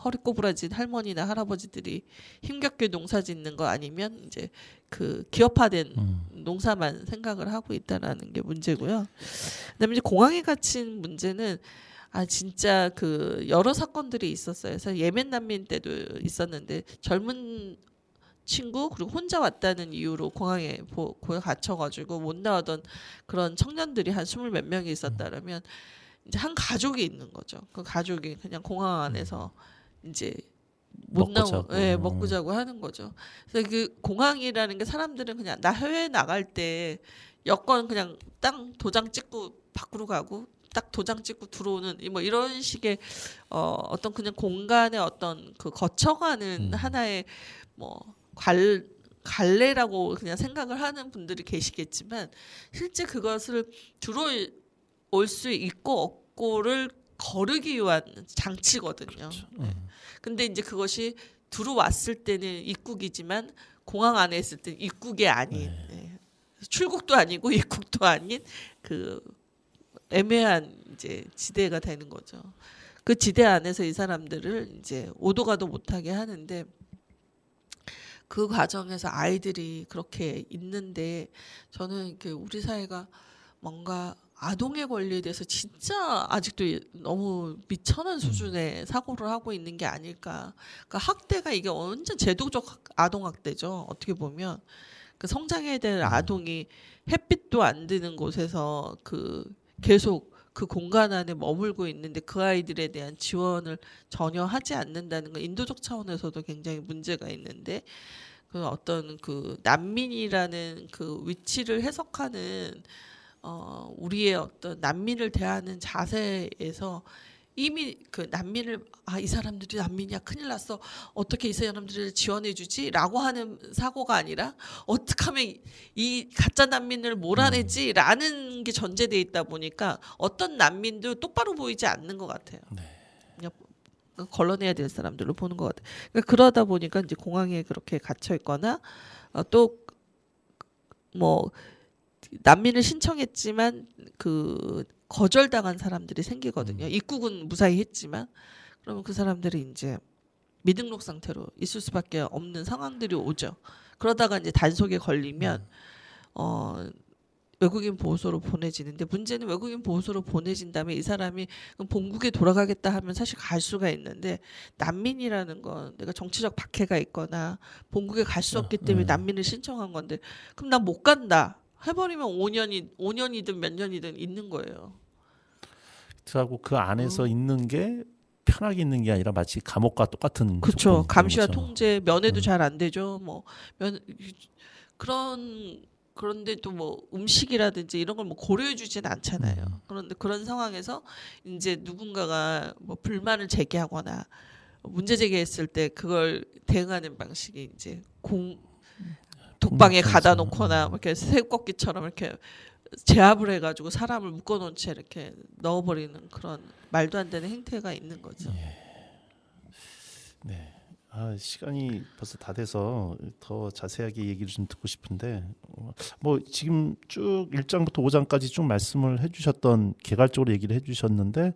허리 꼬부라진 할머니나 할아버지들이 힘겹게 농사 짓는 거 아니면 이제 그 기업화된 농사만 생각을 하고 있다라는 게 문제고요. 그다음에 이제 공항에 갇힌 문제는 진짜 그 여러 사건들이 있었어요. 그래서 예멘 난민 때도 있었는데 젊은 친구 그리고 혼자 왔다는 이유로 공항에 갇혀가지고 못 나오던 그런 청년들이 한 20 몇 명이 있었다라면 이제 한 가족이 있는 거죠. 그 가족이 그냥 공항 안에서 이제 먹고 자고 하는 거죠. 그래서 그 공항이라는 게 사람들은 그냥 나 해외 나갈 때 여권 그냥 땅 도장 찍고 밖으로 가고 딱 도장 찍고 들어오는 뭐 이런 식의 어떤 그냥 공간의 어떤 그 거쳐가는 하나의 뭐 갈래라고 그냥 생각을 하는 분들이 계시겠지만 실제 그것을 들어올 수 있고 없고를 거르기 위한 장치거든요. 그렇죠. 네. 근데 이제 그것이 들어왔을 때는 입국이지만 공항 안에 있을 때는 입국이 아닌 네. 출국도 아니고 입국도 아닌 그 애매한 이제 지대가 되는 거죠. 그 지대 안에서 이 사람들을 이제 오도 가도 못하게 하는데 그 과정에서 아이들이 그렇게 있는데 저는 그 우리 사회가 뭔가 아동의 권리에 대해서 진짜 아직도 너무 미천한 수준의 사고를 하고 있는 게 아닐까. 그러니까 학대가 이게 완전 제도적 아동 학대죠. 어떻게 보면 그 성장해야 될 아동이 햇빛도 안 드는 곳에서 그 계속 그 공간 안에 머물고 있는데 그 아이들에 대한 지원을 전혀 하지 않는다는 건 인도적 차원에서도 굉장히 문제가 있는데 그 어떤 그 난민이라는 그 위치를 해석하는 우리의 어떤 난민을 대하는 자세에서 이미 그 난민을 이 사람들이 난민이야 큰일 났어 어떻게 이 사람들을 지원해주지라고 하는 사고가 아니라 어떻게 하면 이 가짜 난민을 몰아내지라는 게 전제돼 있다 보니까 어떤 난민도 똑바로 보이지 않는 것 같아요. 그냥 걸러내야 될 사람들로 보는 것 같아요. 그러니까 그러다 보니까 이제 공항에 그렇게 갇혀 있거나 또 뭐 난민을 신청했지만 그 거절당한 사람들이 생기거든요. 입국은 무사히 했지만 그러면 그 사람들이 이제 미등록 상태로 있을 수밖에 없는 상황들이 오죠. 그러다가 이제 단속에 걸리면 외국인 보호소로 보내지는데 문제는 외국인 보호소로 보내진 다음에 이 사람이 본국에 돌아가겠다 하면 사실 갈 수가 있는데 난민이라는 건 내가 정치적 박해가 있거나 본국에 갈 수 없기 때문에 난민을 신청한 건데 그럼 난 못 간다 해버리면 5년이든 몇 년이든 있는 거예요. 그하고 그 안에서 있는 게 편하게 있는 게 아니라 마치 감옥과 똑같은 그렇죠. 감시와 거죠. 통제 면회도 잘 안 되죠. 뭐 그런데 또 뭐 음식이라든지 이런 걸 뭐 고려해주지는 않잖아요. 그런데 그런 상황에서 이제 누군가가 뭐 불만을 제기하거나 문제 제기했을 때 그걸 대응하는 방식이 이제 독방에 가다 놓거나 이렇게 새우꺾기처럼 이렇게 제압을 해가지고 사람을 묶어놓은 채 이렇게 넣어버리는 그런 말도 안 되는 행태가 있는 거죠. 네. 시간이 벌써 다 돼서 더 자세하게 얘기를 좀 듣고 싶은데 뭐 지금 쭉 1장부터 5장까지 쭉 말씀을 해주셨던 개괄적으로 얘기를 해주셨는데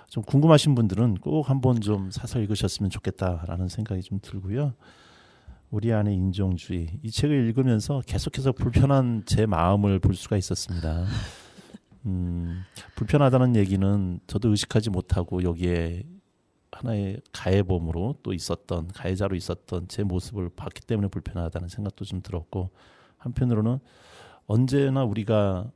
좀 궁금하신 분들은 꼭 한번 좀 사서 읽으셨으면 좋겠다라는 생각이 좀 들고요. 우리 안의 인종주의 이 책을 읽으면서 계속해서 불편한 제 마음을 볼 수가 있었습니다. 불편하다는 얘기는 저도 의식하지 못하고 여기에 하나의 가해범으로 또 있었던 가해자로 있었던 제 모습을 봤기 때문에 불편하다는 생각도 좀 들었고 한편으로는 언제나 우리가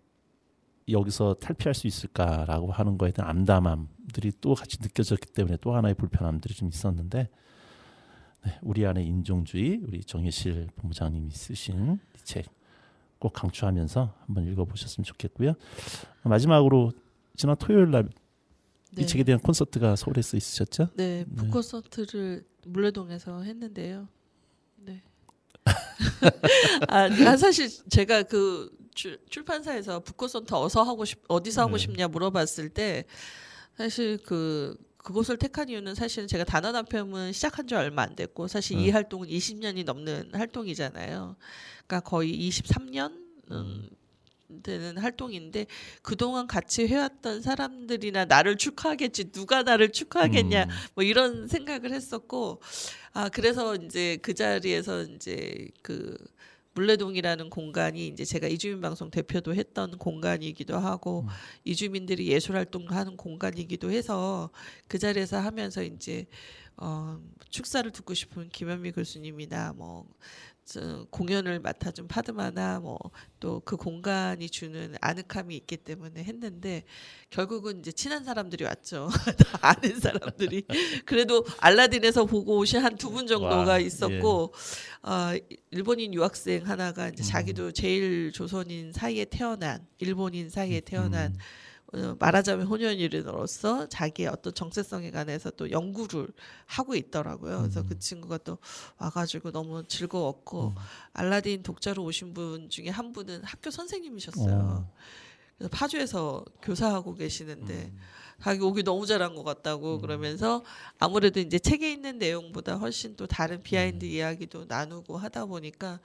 여기서 탈피할 수 있을까라고 하는 거에 대한 암담함들이 또 같이 느껴졌기 때문에 또 하나의 불편함들이 좀 있었는데 우리 안의 인종주의 우리 정혜실 본부장님이 쓰신 이 책 꼭 강추하면서 한번 읽어보셨으면 좋겠고요. 마지막으로 지난 토요일 날 이 책에 대한 콘서트가 서울에서 있으셨죠? 네, 북콘서트를 물레동에서 했는데요. 네. 사실 제가 그 출판사에서 북콘서트 어디서 하고 싶냐 물어봤을 때 사실 그곳을 택한 이유는 사실은 제가 단언한편은 시작한 지 얼마 안 됐고 사실 이 활동은 20년이 넘는 활동이잖아요. 그러니까 거의 23년 되는 활동인데 그동안 같이 해왔던 사람들이나 나를 축하하겠지 누가 나를 축하하겠냐 뭐 이런 생각을 했었고 그래서 이제 그 자리에서 이제 그 물레동이라는 공간이 이제 제가 이주민 방송 대표도 했던 공간이기도 하고 이주민들이 예술 활동하는 공간이기도 해서 그 자리에서 하면서 이제 축사를 듣고 싶은 김현미 교수님이나 뭐 공연을 맡아준 파드마나 뭐 또 그 공간이 주는 아늑함이 있기 때문에 했는데 결국은 이제 친한 사람들이 왔죠. 다 아는 사람들이. 그래도 알라딘에서 보고 오신 한 2분 정도가 있었고 일본인 유학생 하나가 이제 자기도 제일 조선인 사이에 태어난 일본인 사이에 태어난 말하자면 혼연일인으로서 자기의 어떤 정체성에 관해서 또 연구를 하고 있더라고요. 그래서 그 친구가 또 와가지고 너무 즐거웠고 알라딘 독자로 오신 분 중에 한 분은 학교 선생님이셨어요. 그래서 파주에서 교사하고 계시는데 자기 오기 너무 잘한 것 같다고 그러면서 아무래도 이제 책에 있는 내용보다 훨씬 또 다른 비하인드 이야기도 나누고 하다 보니까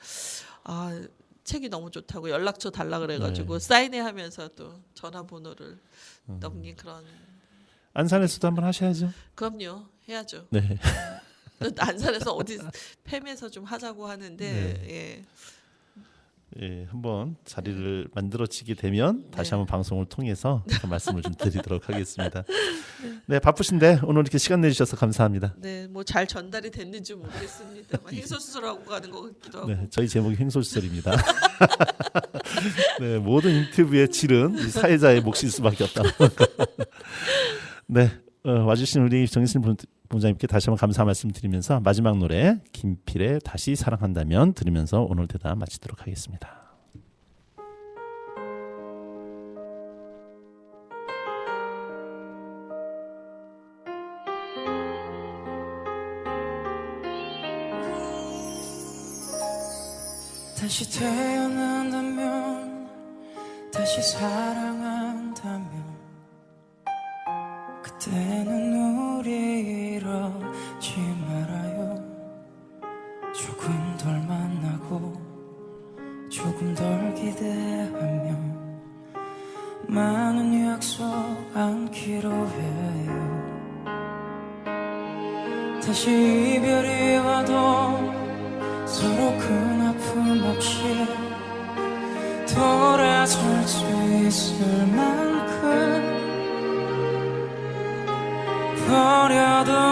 책이 너무 좋다고 연락처 달라 그래가지고 사인회하면서 또 전화번호를 넘긴 그런. 안산에서도 한번 하셔야죠. 그럼요, 해야죠. 네. 안산에서 어디 팸에서 좀 하자고 하는데 네. 예, 한번 자리를 만들어지게 되면 다시 한번 방송을 통해서 그 말씀을 좀 드리도록 하겠습니다. 네, 바쁘신데 오늘 이렇게 시간 내주셔서 감사합니다. 네, 뭐 잘 전달이 됐는지 모르겠습니다. 행소수술하고 가는 것 같기도 하고. 네, 저희 제목이 행소시설입니다. 네, 모든 인터뷰의 질은 이 사회자의 몫일 수밖에 없다. 네, 와주신 우리 정희신 본부장님께 다시 한번 감사 말씀드리면서 마지막 노래 김필의 다시 사랑한다면 들으면서 오늘 대담 마치도록 하겠습니다. 다시 태어난다면 다시 사랑한다면 그때는 우리 이러지 말아요. 조금 덜 만나고 조금 덜 기대하며 많은 약속 안기로 해요. 다시 이별이 와도 서로 큰 아픔 없이 돌아설 수 있을 만큼 버려도